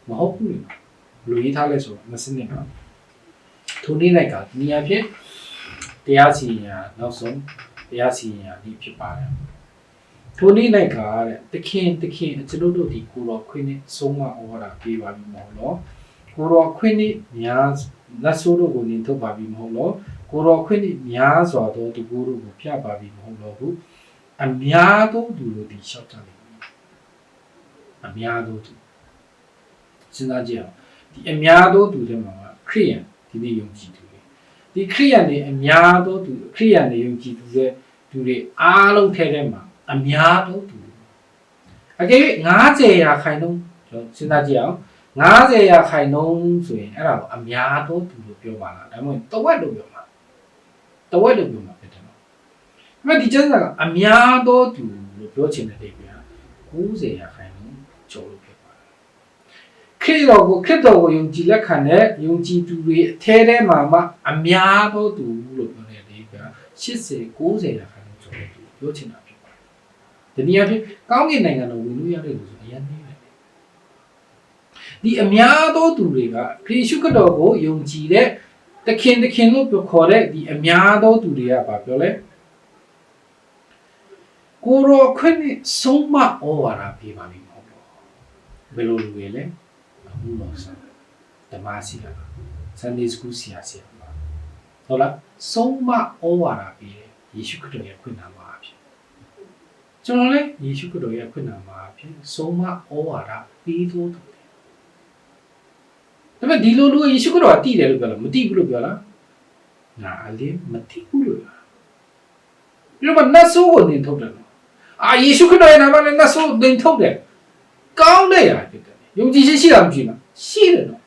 မဟုတ်ဘူးလေလူရေးထားလဲဆိုတော့မစနစ်ပါထိုနေ့၌ကဒီအဖြစ်တရားစီရင်ရာနောက်ဆုံးတရားစီရင်ရာဒီဖြစ်ပါတယ်ထိုနေ့၌ကတဲ့တခင်ကျွန်တော်တို့ဒီကိုတော်ခွင့်နဲ့ဆုံးမဩဝါဒပေးပါပြီမဟုတ်လို့ကိုတော်ခွင့်နဲ့များလက်ဆိုးတို့ကိုနေထုတ်ပါပြီမဟုတ်လို့ကိုတော်ခွင့်နဲ့များစွာသောသူတို့ကိုပြပါပြီမဟုတ်လို့ဘူးအများသောသူတို့ဒီရှောက်ကြလိမ့်မယ်အများသောသူစဉ်းစားကြည့်အောင်ဒီအများသောသူတွေမှာခရိယန်ဒီနေ့ယုံကြည်သူတွေဒီခရိယန်တွေအများသောသူခရိယန်တွေယုံကြည်သူတွေအားလုံးထဲထဲမှာအများသောသူအကယ်၍90%ကျွန်တော်စဉ်းစားကြည့်အောင်90%ဆိုရင်အဲ့ဒါကိုအများသောသူလို့ပြောပါလားဒါမှမဟုတ်တဝက်လို့ပြောမှာဖြစ်တယ်နော်ဒါပေမဲ့ဒီကျမ်းစာကအများသောသူလို့ပြောချင်တဲ့အိမ်က90%ကျော်လို့ပြောပါတယ်ခရစ်တော်ကိုယုံကြည်လက်ခံတဲ့ယုံကြည်သူတွေအထဲထဲမှာမှအများသောသူလို့ပြောတဲ့အိမ်က80-90%ကျော်လို့ပြောချင်တာဖြစ်ပါတယ်ဒီနေရာဖြစ်ကောင်းကင်နိုင်ငံတော်ဝင်လို့ရတဲ့လူဆိုအရင်နေတယ်ဒီအများသောသူတွေကခရစ်ရှုခရစ်တော်ကိုယုံကြည်တဲ့ တခင်လို့ခေါ်တဲ့ဒီအများသောသူတွေကဘာပြောလဲကိုရောခွင့်နဲ့ဆုံးမဩဝါဒပေးပါလိမ့်မဟုတ်တော့ဘယ်လိုလူတွေလဲအခုတော့ဆန်ဓမ္မစီက Sunday School ဆရာဟုတ်လားဆုံးမဩဝါဒပေးတယ်ယေရှုခရစ်တော်ရဲ့ခွင့်နာမှာဖြစ်ကျွန်တော်လည်းယေရှုခရစ်တော်ရဲ့ခွင့်နာမှာဖြစ်ဆုံးမဩဝါဒပေးသောသူတယ်ဒါပေမဲ့ဒီလိုလူယေရှုခရစ်တော်ကတည်တယ်လို့ပြောလားမတည်ဘူးလို့ပြောလားငါအလေးမတည်ဘူးလို့ပြောပြီးတော့နတ်ဆိုးကိုနေထုတ်တယ်ယေရှုခရစ်တော်ရဲ့နာမနဲ့နတ်ဆိုးကိုနေထုတ်တယ်ကောင်းတဲ့ရာဖြစ်တယ်ယုံကြည်ခြင်းရှိတာမရှိလားရှိတယ်နော်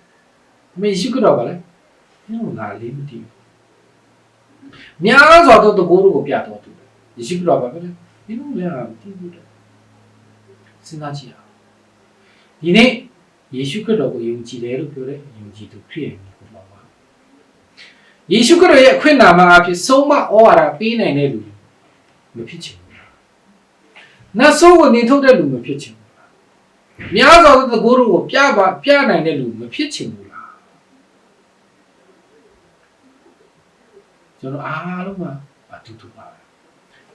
ယေရှုခရစ်တော်ကလည်းငါလေးမတည်ဘူးများစွာသောတကူတို့ကိုပြတော်သူယေရှုခရစ်တော်ဘာပဲလဲဒီလိုလည်းမတည်ဘူးတဲ့စဉ်းစားကြည့်အောင်ဒီနေ့ယေရှုခရစ်တော်ကိုယုံကြည်တယ်လို့ပြောတဲ့ယုံကြည်သူခရစ်ယာန်ကိုပေါ့ပါယေရှုခရစ်တော်ရဲ့အခွင့်အာဏာအဖြစ်ဆုံးမဩဝါဒပေးနိုင်တဲ့လူမဖြစ်ချင်ဘူးနတ်ဆိုးကိုနေထုတ်တဲ့လူမဖြစ်ချင်ဘူးများစွာသောတကူတို့ကိုပြနိုင်တဲ့လူမဖြစ်ချင်ဘူးလားကျွန်တော်အားလုံးကအတူတူပါ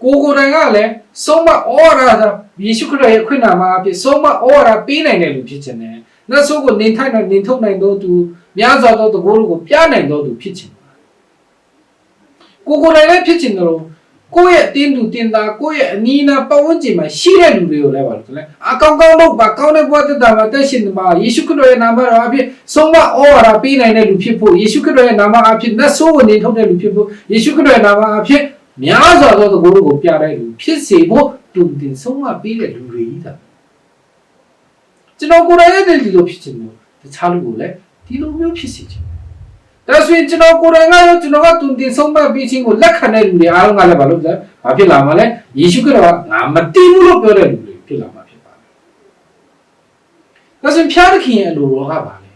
ကိုယ်တိုင်ကလည်းဆုံးမဩဝါဒဆိုယေရှုခရစ်တော်ရဲ့ခွင့်နာမှာအဖြစ်ဆုံးမဩဝါဒပေးနိုင်တဲ့လူဖြစ်ခြင်းနဲ့နတ်ဆိုးကိုနေထုတ်နိုင်သောသူများစွာသောတကူတို့ကိုပြနိုင်သောသူဖြစ်ခြင်းကိုယ်တိုင်လည်းဖြစ်ခြင်းတို့ကိုယ့်ရဲ့တင်းသူတင်သားကိုယ့်ရဲ့အနီးနားပတ်ဝန်းကျင်မှာရှိတဲ့လူတွေကိုလည်းပါလို့လဲအကောင်းလို့ပါကောင်းတဲ့ဘဝတတမှာတက်ရှင်မှာယေရှုခရစ်တော်ရဲ့နာမတော်အဖြစ်ဆုံးမဩဝါဒပေးနိုင်တဲ့လူဖြစ်ဖို့ယေရှုခရစ်တော်ရဲ့နာမအဖြစ်နတ်ဆိုးကိုနေထုတ်တဲ့လူဖြစ်ဖို့ယေရှုခရစ်တော်ရဲ့နာမအဖြစ်များစွာသောတကူတို့ကိုပြတဲ့လူဖြစ်စေဖို့တုန်တင်ဆုံးမပေးတဲ့လူတွေကြီးတာကျွန်တော်ကိုယ်တိုင်လည်းဒီလိုဖြစ်ချင်တယ်တခြားလူကိုလည်းဒီလိုမျိုးဖြစ်စေချင်တယ်ဒါဆိုရင်ကျွန်တော်ကိုယ်တိုင်ကရောကျွန်တော်ကတုန်တင်ဆုံးမပေးခြင်းကိုလက်ခံတဲ့လူတွေအားလုံးကလည်းဘာလို့လဲဘာဖြစ်လာမှာလဲယေရှုခရစ်တော်ကငါမတည်ဘူးလို့ပြောတဲ့လူတွေဖြစ်လာမှာဖြစ်ပါတယ်ဒါဆိုရင်ဖျားသခင်ရဲ့အလိုတော်ကပါလေ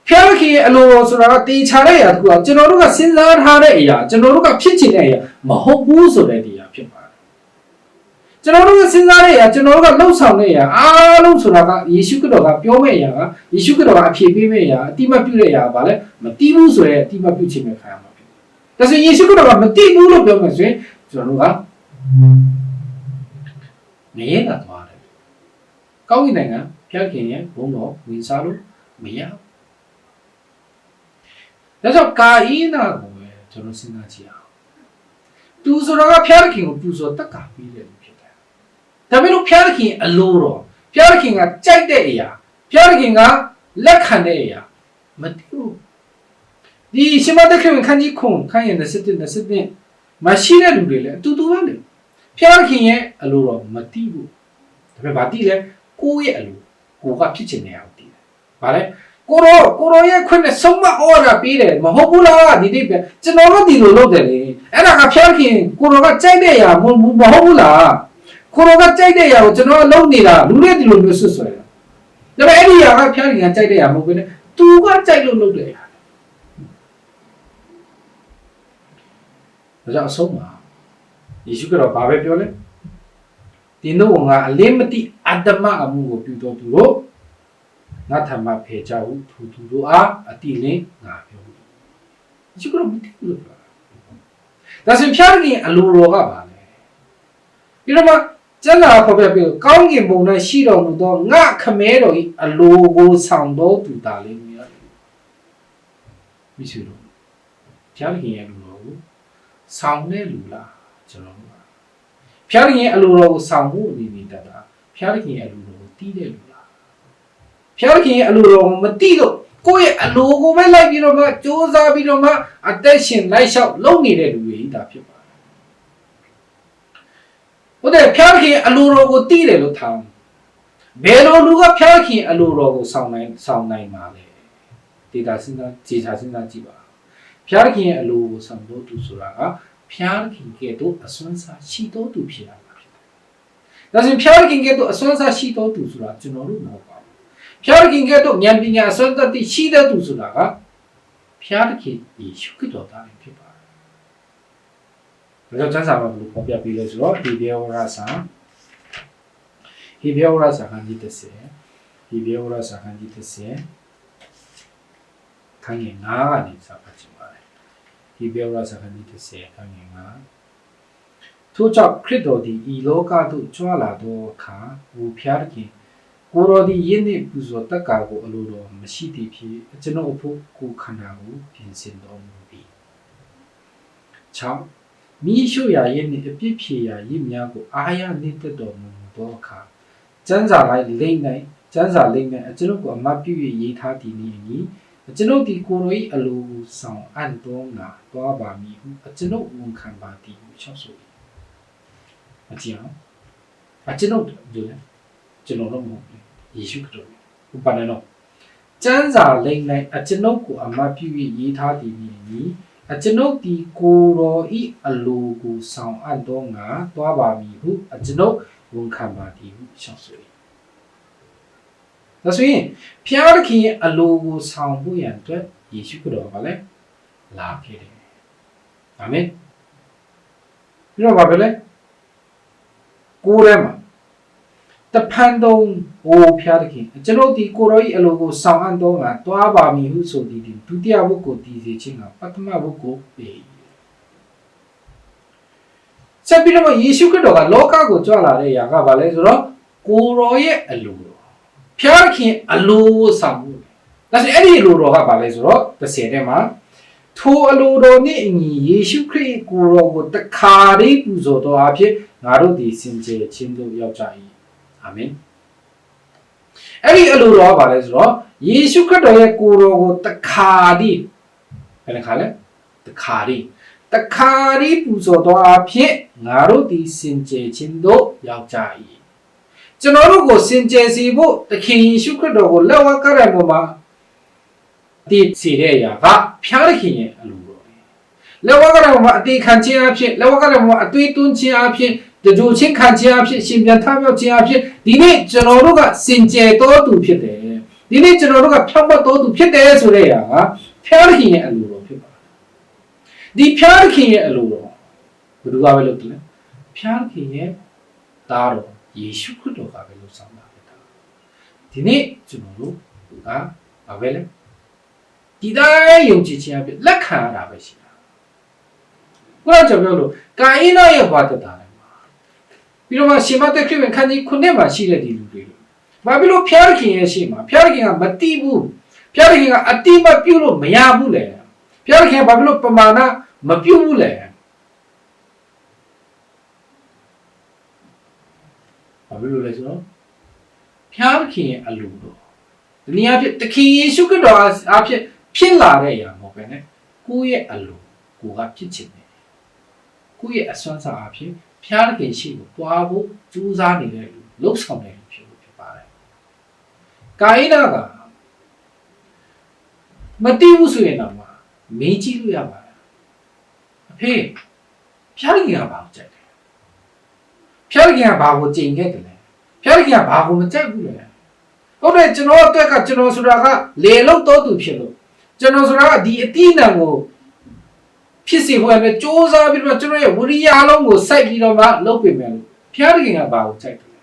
ဖျားသခင်ရဲ့အလိုတော်ဆိုတာကတေချာတဲ့အရာတခုကကျွန်တော်တို့ကစဉ်းစားထားတဲ့အရာကျွန်တော်တို့ကဖြစ်ချင်တဲ့အရာမဟုတ်ဘူးဆိုတဲ့တရားဖြစ်ပါတယ်ကျွန်တော်တို့ကစဉ်းစားတဲ့အရာကျွန်တော်တို့ကလှုပ်ဆောင်တဲ့အရာအားလုံးဆိုတာကယေရှုခရစ်တော်ကပြောမယ့်အရာကယေရှုခရစ်တော်ကအဖြေပေးမယ့်အရာအတိမတ်ပြုတဲ့အရာကဘာလဲမတည်ဘူးဆိုတဲ့အတိမတ်ပြုခြင်းပဲခံရမှာဖြစ်တယ်။ဒါဆိုရင်ယေရှုခရစ်တော်ကမတည်ဘူးလို့ပြောမယ်ဆိုရင်ကျွန်တော်တို့ကငရဲလာသွားတယ်။ကောင်းကင်နိုင်ငံဖျားခင်ရဲ့ဘုံတော်ဝင်စားလို့မရဘူး။ဒါကြောင့်ကာယနာကိုပဲကျွန်တော်စဉ်းစားကြည့်အောင်။သူဆိုတာကဖျားခင်ကိုပူဇော်တတ်တာပြီးတယ်လို့ဖြစ်တယ်။ဒါပေမဲ့ဖျားခင်အလိုတော်ဖျားခင်ကကြိုက်တဲ့အရာဖျားခင်ကလက်ခံတဲ့အရာမတည်ဘူး။ဒီရှင်မသက်ခင်ခန်းကြီးခုံခန်းရဲ့27မရှိတဲ့လူတွေလည်းအတူတူပဲလေဖျားခင်ရဲ့အလိုတော်မတည်ဘူးဒါပေမဲ့ဗာတည်လဲကိုယ့်ရဲ့အလိုကိုကဖြစ်ချင်တဲ့အရာတည်တယ်ဗာလဲကိုရောရဲ့ခွင့်နဲ့ဆုံးမဩဝါဒပေးတယ်မဟုတ်ဘူးလားဒီတိပဲကျွန်တော်တို့ဒီလိုလုပ်တယ်လေအဲ့ဒါကဖျားခင်ကိုရောကကြိုက်တဲ့အရာမဟုတ်ဘူးလားကိုရောကကြိုက်တဲ့အရာကိုကျွန်တော်ကလုပ်နေတာလူတွေဒီလိုမျိုးဆွဆွဲတယ်ဒါပေမဲ့အဲ့ဒီအရာကဖျားခင်ကကြိုက်တဲ့အရာမဟုတ်ဘူးနဲ့သူကကြိုက်လို့လုပ်တယ်ဒါကြောင့်အဆုံးမှာယေရှုကတော့ဘာပဲပြောလဲဒီတို့ကအလင်းမတိအတ္တမအမှုကိုပြုတော်သူတို့ငါထမဖေကြဟုသူတို့အားအတိလင်းငါပြောယေရှုကတော့မတိဘူးလို့ပြောတာဒါဆိုဖျားခင်အလိုတော်ကပါလေပြီးတော့မှကျမ်းစာဖော်ပြပြီးကောင်းကင်ဘုံ၌ရှိတော်မူသောငါခမဲတော်၏အလိုကိုဆောင်တော်သူတာလေးများမရှိလို့ဖျားခင်ရဲ့လူတော်ကိုဆောင်တဲ့လူလားကျွန်တော်တို့ဖျားခင်ရဲ့အလိုတော်ကိုဆောင်ဖို့အနေနဲ့တတ်တာဖျားခင်ရဲ့အလိုတော်ကိုတီးတဲ့လူလားဖျားခင်ရဲ့အလိုတော်ကိုမတီးတော့ကိုယ့်ရဲ့အလိုကိုပဲလိုက်ပြီးတော့မှစ조사ပြီးတော့မှအသက်ရှင်လိုက်လျှောက်လုပ်နေတဲ့လူတွေဒါဖြစ်ပါတယ်ဟုတ်တယ်ဖျားခင်အလိုတော်ကိုတီးတယ်လို့ထောင်းဘယ်လိုလူကဖျားခင်အလိုတော်ကိုဆောင်နိုင်ပါလဲဒေတာစဉ်းစားကြည့်ပါဖျားခင်ရဲ့အလိုကိုဆောင်လို့သူဆိုတာကဖျားခင်ကဲ့သို့အစွမ်းစားရှိတော်သူဖြစ်ရမှာဖြစ်တယ်။ဒါဆိုရင်ဖျားခင်ကဲ့သို့အစွမ်းစားရှိတော်သူဆိုတာကျွန်တော်တို့မဟုတ်ပါဘူး။ဖျားခင်ကဲ့သို့ဉာဏ်ပညာအစွမ်းတတ်ရှိတဲ့သူဆိုတာကဖျားခင်ယေရှုခရစ်တော်သားဖြစ်ပါတယ်။ဒါကြောင့်ကျမ်းစာမှာဘယ်လိုဖော်ပြပြီးလဲဆိုတော့ဟေဘရဲဝါစာခန်းကြီး30 ခန်းငယ်9ကနေစပတ်ချင်ပါတယ်ဟေဘရဲစာခန်းကြီး30ခန်းငယ်9ထို့ကြောင့်ခရစ်တော်သည်ဤလောကသို့ကြွလာသောအခါဝူဖျားခင်ကိုယ်တော်သည်ယင်းနှင့်ပူဇော်တတ်ကာကိုအလိုတော်မရှိသည့်ဖြစ်ကျွန်ုပ်အဖို့ကိုခန္ဓာကိုပြင်ဆင်တော်မူသည်6မိရှုရာယင်းနှင့်အပြစ်ဖြေရာယင်းများကိုအာရနှင့်တက်တော်မူသောအခါကျမ်းစာလိုက်လိမ့်နိုင်ကျမ်းစာလိမ့်နိုင်ကျွန်ုပ်ကိုအမတ်ပြု၍ရေးထားသည်နည်းအညီကျွန်ုပ်ဒီကိုယ်တော်၏အလိုဆောင်အံ့တော်ငါတွားပါမည်ဟုကျွန်ုပ်ဝန်ခံပါသည်ဟုချောက်ဆို၏အကြည့်အောင်ကျွန်ုပ်တို့လည်းကျွန်တော်တို့မဟုတ်ဘူးယေရှုခရစ်တော်ဥပမာနော်ကျမ်းစာလိမ့်နိုင်ကျွန်ုပ်ကိုအမတ်ပြု၍ရေးထားသည်နည်းအညီကျွန်ုပ်ဒီကိုယ်တော်၏အလိုကိုဆောင်အံ့တော်ငါတွားပါမည်ဟုကျွန်ုပ်ဝန်ခံပါသည်ဟုချောက်ဆို၏ဒါဆိုရင်ဖျားသခင်ရဲ့အလိုကိုဆောင်ဖို့ရန်အတွက်ယေရှုခရစ်တော်ကလည်းလာခဲ့တယ်အာမင်ပြီးတော့ဘာပဲလဲကိုယ်ထဲမှာတဖန်တုံးဟိုဖျားသခင်ကျွန်ုပ်ဒီကိုယ်တော်၏အလိုကိုဆောင်အံ့တော်ငါတွားပါမည်ဟုဆိုသည်ဒုတိယဘုတ်ကိုတည်စေခြင်းကပထမဘုတ်ကိုပေးဆက်ပြီးတော့ယေရှုခရစ်တော်ကလောကကိုကြွလာတဲ့ຢာကဘာလဲဆိုတော့ကိုယ်တော်ရဲ့အလိုဖျားခင်အလိုဆောင်မှုဒါဆိုအဲ့ဒီအလိုတော်ကဘာလဲဆိုတော့30ထဲမှာထိုအလိုတော်နှင့်အညီယေရှုခရစ်ကိုယ်တော်ကိုတခါတည်းပူဇော်တော်အဖြစ်ငါတို့ဒီစင်ကြယ်ခြင်းတို့ရောက်ကြ၏အာမင်အဲ့ဒီအလိုတော်ကဘာလဲဆိုတော့ယေရှုခရစ်တော်ရဲ့ကိုယ်တော်ကိုတခါတည်းဘယ်နှခါလဲတခါတည်းပူဇော်တော်အဖြစ်ငါတို့ဒီစင်ကြယ်ခြင်းတို့ရောက်ကြ၏ကျွန်တော်တို့ကိုစင်ကြယ်စေဖို့သခင်ယေရှုခရစ်တော်ကိုလက်ဝါးကရံပေါ်မှာတည်စေတဲ့အရာကဖျားသခင်ရဲ့အလိုတော်လက်ဝါးကရံပေါ်မှာအသေးခံခြင်းအဖြစ်လက်ဝါးကရံပေါ်မှာအသွေးသွင်းခြင်းအဖြစ်တကြိုချင်းခံခြင်းအဖြစ်ရှင်ပြန်ထမြောက်ခြင်းအဖြစ်ဒီနေ့ကျွန်တော်တို့ကစင်ကြယ်တော်သူဖြစ်တယ်ဒီနေ့ကျွန်တော်တို့ကဖြောင့်မတ်တော်သူဖြစ်တယ်ဆိုတဲ့အရာကဖျားသခင်ရဲ့အလိုတော်ဖြစ်ပါတယ်ဒီဖျားသခင်ရဲ့အလိုတော်ဘယ်သူကပဲလုပ်တယ်လဲဖျားသခင်ရဲ့သားတော်ယေရှုခရစ်တော်ကပဲလို့ဆောင်တာဖြစ်တာဒီနေ့ကျွန်တော်တို့ကဘာပဲလဲဒီတိုင်းယုံကြည်ခြင်းအဖြစ်လက်ခံရတာပဲရှိတာခုနကကျွန်တော်ပြောလို့ကာအိနောရဲ့ဘာတတာလဲပြီးတော့မှရှင်မသက်ခရစ်ဝင်ခန်းကြီး9မှာရှိတဲ့ဒီလူတွေဘာဖြစ်လို့ဖျားခင်ရဲ့ရှိမှာဖျားခင်ကမတိဘူးဖျားခင်ကအတိမပြုတ်လို့မရဘူးလေဖျားခင်ကဘာဖြစ်လို့ပမာဏမပြုတ်ဘူးလေဘာဖြစ်လို့လဲဆိုတော့ဖျားခင်ရဲ့အလိုတော်ဒီနေရာဖြစ်သခင်ယေရှုခရစ်တော်အဖြစ်ဖြစ်လာတဲ့အရာမဟုတ်ပဲねကိုယ့်ရဲ့အလိုကိုကဖြစ်ချင်တယ်ကိုယ့်ရဲ့အစွမ်းစားအဖြစ်ဖျားခင်ရှိကိုတွားဖို့ကြိုးစားနေတဲ့လူလှုပ်ဆောင်နေတဲ့လူဖြစ်ပါတယ်ကာယနာကမတိဘူးဆိုရင်တော့မေးကြည့်လို့ရပါတယ်အဖေဖျားခင်ကဘာကိုကြိုက်တယ်ဖျားခင်ကဘာကိုကြိမ်ခဲ့တယ်လဲဖျားခင်ကဘာကိုမကြိုက်ဘူးလဲဟုတ်တယ်ကျွန်တော်အတွက်ကကျွန်တော်ဆိုတာကလေလောက်တော်သူဖြစ်လို့ကျွန်တော်ဆိုတာကဒီအတိအနံကိုဖြစ်စေဖို့အတွက်စ조사ပြီးတော့ကျွန်တော်ရဲ့ဝိရိယအလုံးကိုစိုက်ပြီးတော့မှလုပ်ပေးမယ်လို့ဖျားခင်ကဘာကိုကြိုက်တယ်လဲ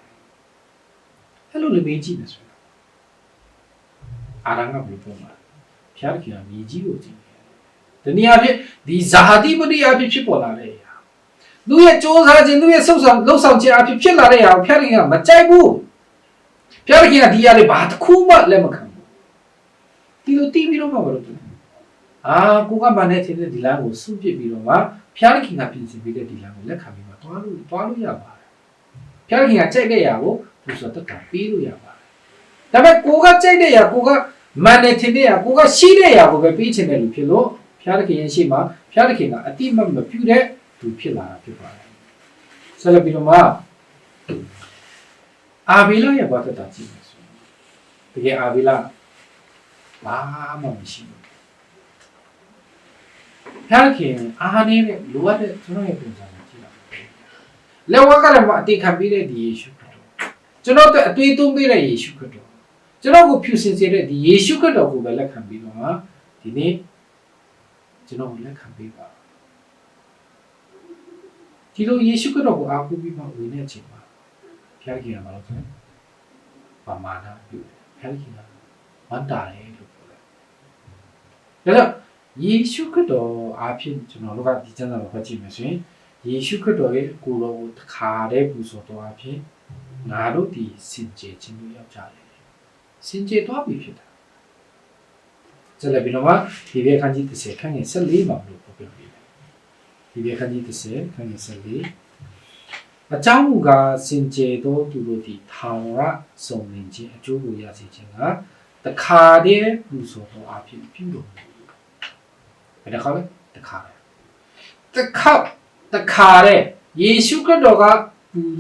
အဲ့လိုလေမေးကြည့်မယ်ဆိုတော့အာရံကဘယ်လိုပြောမှာဖျားခင်ကမြေကြီးကိုကြည့်တယ်ဒီနေရာဖြစ်ဒီဇာတိပတိအဖြစ်ပေါ်လာတဲ့အရာသူရဲ့စ조사ခြင်းသူရဲ့လှုပ်ဆောင်ခြင်းအဖြစ်လာတဲ့အရာကိုဖျားခင်ကမကြိုက်ဘူးဖျားခင်ကဒီအရာတွေဘာတစ်ခုမှလက်မခံဘူးဒီလိုတီးပြီးတော့မှဘာလို့လဲကိုကဘာနဲ့ထင်တဲ့ဒီလမ်းကိုစွန့်ပစ်ပြီးတော့မှဖျားခင်ကပြင်ဆင်ပေးတဲ့ဒီလမ်းကိုလက်ခံပြီးမှတွားလို့ရပါတယ်ဖျားခင်ကကြိုက်တဲ့အရာကိုသူဆိုတော့ပေးလို့ရပါတယ်ဒါပေမဲ့ကိုကကြိုက်တဲ့အရာကိုကမန်နဲ့ထင်တဲ့အရာကိုကရှိတဲ့အရာကိုပဲပေးချင်တယ်လို့ဖြစ်လို့ဖျားခင်ရဲ့ရှေ့မှာဖျားခင်ကအတိမတ်မပြုတဲ့သူဖြစ်လာတာဖြစ်ပါတယ်ဆက်လက်ပြီးတော့မှအာဗီလာရဲ့ဘာသက်တာကြည့်မယ်ဆိုရင်တကယ်အာဗီလာဘာမှမရှိဘူးဖျားခင်အားနေတဲ့လိုအပ်တဲ့ကျွန်တော်ရဲ့ပုံစံကိုကြည့်လိုက်လက်ဝါးကလည်းမအတိခံပေးတဲ့ဒီယေရှုခရစ်တော်ကျွန်တော်တို့အတွေ့အကြုံပေးတဲ့ယေရှုခရစ်တော်ကျွန်တော်ကိုဖြူစင်စေတဲ့ဒီယေရှုခရစ်တော်ကိုပဲလက်ခံပြီးတော့မှဒီနေ့ကျွန်တော်လက်ခံပေးပါဒီလိုယေရှုခရစ်တော်ကိုအားကိုးပြီးမှဝင်တဲ့အချိန်မှာဖျားခင်ကဘာလို့လဲပမာဏပြုတယ်ဖျားခင်ကဝမ်းတာတယ်လို့ပြောတယ် ယေရှုခရစ်တော်အားဖြင့်ကျွန်တော်တို့ကဒီကျမ်းစာမှာဖတ်ကြည့်မယ်ဆိုရင်ယေရှုခရစ်တော်ရဲ့ကိုယ်တော်ကိုတစ်ခါတည်းပူဇော်တော်အားဖြင့်ငါတို့ဒီစင်ကြယ်ခြင်းကိုရောက်ကြတယ်စင်ကြယ်သွားပြီဖြစ်တာဆက်လက်ပြီးတော့မှဒီဘက်ခန်းကြီး30ခန်းငယ်14မှာလို့ပြောပြပေးမယ်ဒီဘက်ခန်းကြီး30ခန်းငယ်14အကြောင်းမူကားစင်ကြယ်သောသူတို့သည်ထောင်ရစုံလင်ခြင်းအကျိုးကိုရစေခြင်းကတခါတည်းပူဇော်တော်အားဖြင့်ပြုလို့ဘယ်တစ်ခါလဲတစ်ခါတဲ့ယေရှုခရစ်တော်က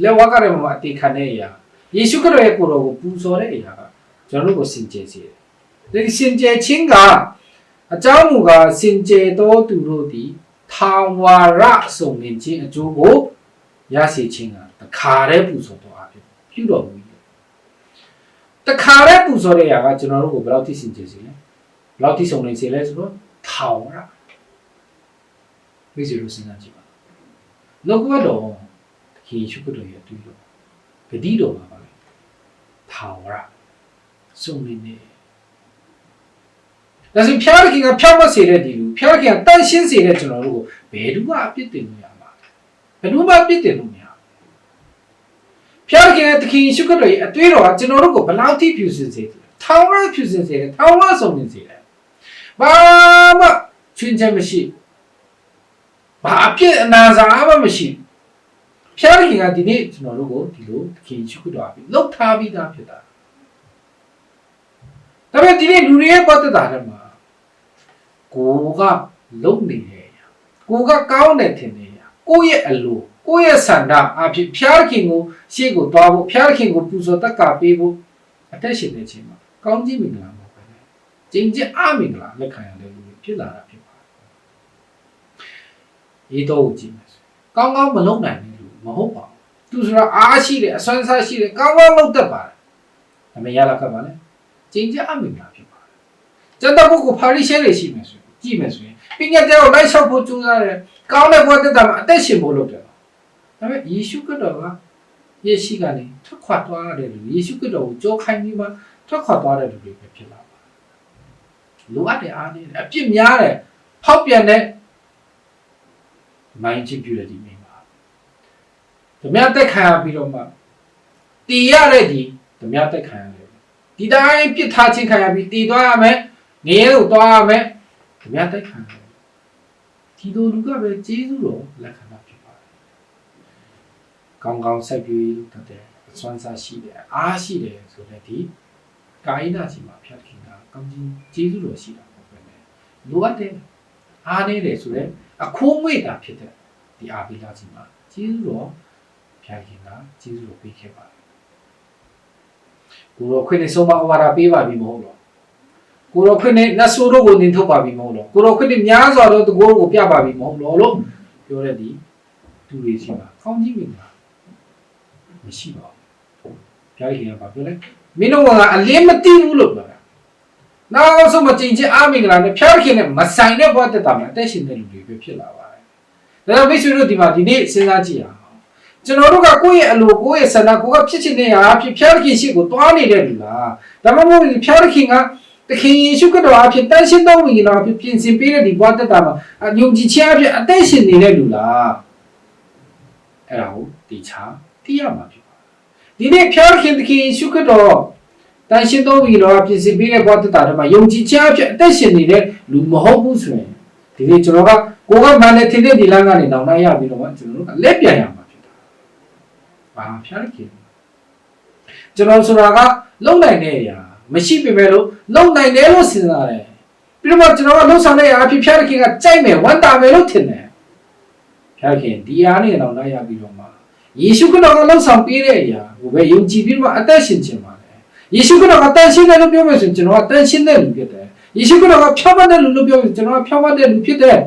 လက်ဝါးကရမှာအတေခံတဲ့အရာယေရှုခရစ်တော်ရဲ့ကိုယ်တော်ကိုပူဇော်တဲ့အရာကကျွန်တော်တို့ကိုစင်ကြယ်စေတယ်ဒီစင်ကြယ်ခြင်းကအကြောင်းမူကားစင်ကြယ်သောသူတို့သည်ထောင်ဝါရစုံလင်ခြင်းအကျိုးကိုရစေခြင်းကတခါတည်းပူဇော်တော်အဖြစ်ပြုတော်မူ၏တခါတည်းပူဇော်တဲ့အရာကကျွန်တော်တို့ကိုဘယ်လောက်ထိစင်ကြယ်စေလဲဘယ်လောက်ထိစုံလင်စေလဲဆိုတော့ထောင်ရမိစေလို့စဉ်းစားကြည့်ပါလောကတော့ယေရှုခရစ်တော်ရဲ့အတူတော်ဂတိတော်မှာပါလေထောင်ရစုံလင်နေဒါဆိုဖျားခင်ကဖြောက်မစေတဲ့ဒီလူဖျားခင်ကတန့်ရှင်းစေတဲ့ကျွန်တော်တို့ကိုဘယ်သူမှအပြစ်တင်လို့ရမှာဘယ်သူမှအပြစ်တင်လို့မရဖျားခင်ရဲ့သခင်ယေရှုခရစ်တော်ရဲ့အတွေ့တော်ကကျွန်တော်တို့ကိုဘယ်လောက်ထိဖြူစင်စေတယ်ထောင်ရဖြူစင်စေတယ်ထောင်ရစုံလင်စေတယ်ဘာမှချွင်းချက်မရှိဘာအပြစ်အနာစာမှမရှိဖျားခင်ကဒီနေ့ကျွန်တော်တို့ကိုဒီလိုသခင်ယေရှုခရစ်တော်အပြင်လှုပ်ထားပြီးသားဖြစ်တာဒါပေမဲ့ဒီနေ့လူတွေရဲ့ပတ်သက်တာထဲမှာကိုကလုံနေတယ်ကိုကကောင်းတယ်ထင်တယ်ကိုရဲ့အလိုကိုရဲ့ဆန္ဒအဖြစ်ဖျားခင်ကိုရှေ့ကိုသွားဖို့ဖျားခင်ကိုပူဇော်တက်ကပေးဖို့အသက်ရှင်နေခြင်းမှာကောင်းကြီးမင်္ဂလာမဟုတ်ပဲကျင့်ကြံအမင်္ဂလာလက်ခံရတဲ့လူတွေဖြစ်လာတာဖြစ်ပါတယ်။ရေးတော့ကြည့်မယ်။ကောင်းကောင်းမလုပ်နိုင်တဲ့လူမဟုတ်ပါဘူး။သူဆိုတာအားရှိတယ်အစွမ်းစားရှိတယ်ကောင်းကောင်းလုပ်တတ်ပါတယ်။ဒါပေမဲ့ရလာကပါလေကျင့်ကြံအမင်္ဂလာဖြစ်ပါတယ်။ကျန်တဲ့ပုဂ္ဂိုလ်ဖာရိရှဲတွေရှိမယ်ဆိုရင်ကြည့်မယ်ဆိုရင်ပညာတရားကိုလိုက်လျှောက်ဖို့ကြိုးစားတယ်။ကောင်းတဲ့ဘဝတက်တာမှာအသက်ရှင်ဖို့လုပ်တယ်။ဒါပေမဲ့ယေရှုခရစ်တော်ကယေရှုကနေထွက်ခွာသွားတဲ့လူယေရှုခရစ်တော်ကိုကြောခိုင်းပြီးမှထွက်ခွာသွားတဲ့လူတွေပဲဖြစ်လာပါလိုအပ်တဲ့အားနည်းတယ်အပြစ်များတယ်ဖောက်ပြန်တဲ့မိုင်းချစ်ပြတဲ့ဒီမိမှာဓမြတက်ခံရပြီးတော့မှတည်ရတဲ့ဒီဓမြတက်ခံရတယ်ဒီတိုင်းပြစ်ထားခြင်းခံရပြီးတည်သွားရမယ်နေရဲကိုသွားရမယ်ဓမြတက်ခံရတယ်ဒီလိုလူကပဲကျေးဇူးတော်လက်ခံတာဖြစ်ပါတယ်ကောင်းကောင်းစိုက်ပြီးလုပ်တဲ့အစွမ်းစားရှိတယ်အားရှိတယ်ဆိုတဲ့ဒီကာယနာကြီးမှာဖျက်ခင်တာကောင်းကြီးကျေးဇူးတော်ရှိတာပေါ့ပဲလိုအပ်တဲ့အားနေတယ်ဆိုတော့အခိုးငွေ့တာဖြစ်တဲ့ဒီအာဘိလာကြီးမှာကျေးဇူးတော်ဖျက်ခင်တာကျေးဇူးတော်ပေးခဲ့ပါတယ်ကိုရောခွင့်နဲ့ဆုံးမအဝါဒပေးပါပြီမဟုတ်တော့ကိုရောခွင့်နဲ့နတ်ဆိုးတို့ကိုနင်ထုတ်ပါပြီမဟုတ်တော့ကိုရောခွင့်နဲ့များစွာသောတကိုးကိုပြပါပြီမဟုတ်တော့လို့ပြောတဲ့ဒီသူတွေရှိပါကောင်းကြီးမင်္ဂလာမရှိပါဘူးဖျက်ခင်ကဘာပြောလဲမင်းတို့ကအလင်းမသိဘူးလို့ပြောတာနောက်ဆုံးမကျင်ချင်းအမင်္ဂလာနဲ့ဖျားခင်နဲ့မဆိုင်တဲ့ဘဝတက်တာမှာအသက်ရှင်တဲ့လူတွေပဲဖြစ်လာပါတယ်ဒါကြောင့်မိတ်ဆွေတို့ဒီမှာဒီနေ့စဉ်းစားကြည့်အောင်ကျွန်တော်တို့ကကိုယ့်ရဲ့အလိုကိုယ့်ရဲ့ဆန္ဒကိုယ်ကဖြစ်ချင်တဲ့ဟာဖြစ်ဖျားခင်ရှိကိုတွားနေတဲ့လူလားဒါမှမဟုတ်ဖျားခင်ကတခင်ယေရှုခရစ်တော်အဖြစ်တန်ရှင်းသောဝိညာဉ်တော်အဖြစ်ပြင်ဆင်ပေးတဲ့ဒီဘဝတက်တာမှာယုံကြည်ခြင်းအဖြစ်အသက်ရှင်နေတဲ့လူလားအဲ့ဒါကိုသိချသိရမှာဖြစ်ဒီနေ့ဖျားခင်တခင်ယေရှုခရစ်တော်တန်ရှင်းသောဝိညာဉ်တော်ပြင်ဆင်ပေးတဲ့ဘဝတက်တာတွေမှာယုံကြည်ခြင်းအဖြစ်အသက်ရှင်နေတဲ့လူမဟုတ်ဘူးဆိုရင်ဒီနေ့ကျွန်တော်ကကိုယ်ကမှန်တယ်ထင်တဲ့ဒီလမ်းကနေနောက်နိုင်ရပြီးတော့ကျွန်တော်တို့ကလက်ပြန်ရမှာဖြစ်တာ။ဘာဖျားခင်ကျွန်တော်ဆိုတာကလုံနိုင်တဲ့အရာမရှိပေမဲ့လို့လုံနိုင်တယ်လို့စဉ်းစားတယ်။ပြီးတော့ကျွန်တော်ကလုံဆောင်တဲ့အရာအဖြစ်ဖျားခင်ကကြိုက်မယ်ဝမ်းသာမယ်လို့ထင်တယ်။ဖျားခင်ဒီအားနဲ့နောက်နိုင်ရပြီးတော့မှယေရှုခရစ်တော်ကလှုပ်ဆောင်ပေးတဲ့အရာကိုပဲယုံကြည်ပြီးတော့အသက်ရှင်ခြင်းပါလေယေရှုခရစ်တော်ကတန်ရှင်းတယ်လို့ပြောမယ်ဆိုရင်ကျွန်တော်ကတန်ရှင်းတဲ့လူဖြစ်တယ်ယေရှုခရစ်တော်ကဖြောင့်မတ်တဲ့လူလို့ပြောရင်ကျွန်တော်ကဖြောင့်မတ်တဲ့လူဖြစ်တယ်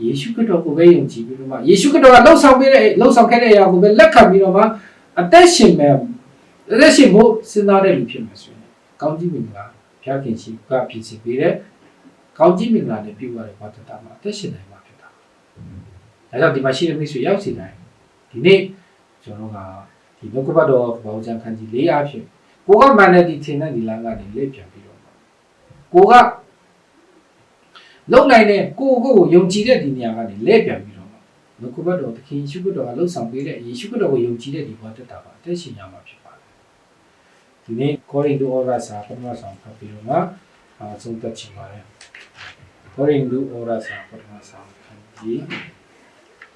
ယေရှုခရစ်တော်ကိုပဲယုံကြည်ပြီးတော့မှယေရှုခရစ်တော်ကလှုပ်ဆောင်ပေးတဲ့လှုပ်ဆောင်ခဲ့တဲ့အရာကိုပဲလက်ခံပြီးတော့မှအသက်ရှင်မယ်အသက်ရှင်ဖို့စဉ်းစားတဲ့လူဖြစ်မယ်ဆိုရင်ကောင်းကြီးမင်္ဂလာဖျားခင်ရှိကဖြစ်စီပေးတဲ့ကောင်းကြီးမင်္ဂလာနဲ့ပြုရတဲ့ဘာတတာမှာအသက်ရှင်နိုင်မှာဖြစ်တာဒါကြောင့်ဒီမှာရှိတဲ့မိတ်ဆွေရောက်စီတိုင်းဒီနေ့ကျွန်တော်ကဒီနှုတ်ကပတ်တော်ဘောင်ချန်ခန်းကြီး၄အားဖြင့်ကိုကမှန်တဲ့ဒီထင်တဲ့ဒီလမ်းကနေလက်ပြန်ပြီးတော့ကိုက လုံနိုင်တဲ့ကိုယုံကြည်တဲ့ဒီနေရာကနေလဲပြန်ပြီးတော့နှုတ်ကပတ်တော်သခင်ယေရှုခရစ်တော်ကလှုပ်ဆောင်ပေးတဲ့ယေရှုခရစ်တော်ကိုယုံကြည်တဲ့ဒီဘဝတက်တာပါအသက်ရှင်ရမှာဖြစ်ပါတယ်ဒီနေ့ကောရိန္သုဩဝါဒစာပထမဆောင်ဖတ်ပြီးတော့ဆုံးသက်ချင်ပါတယ်ကောရိန္သုဩဝါဒစာပထမဆောင်ခန်းကြီး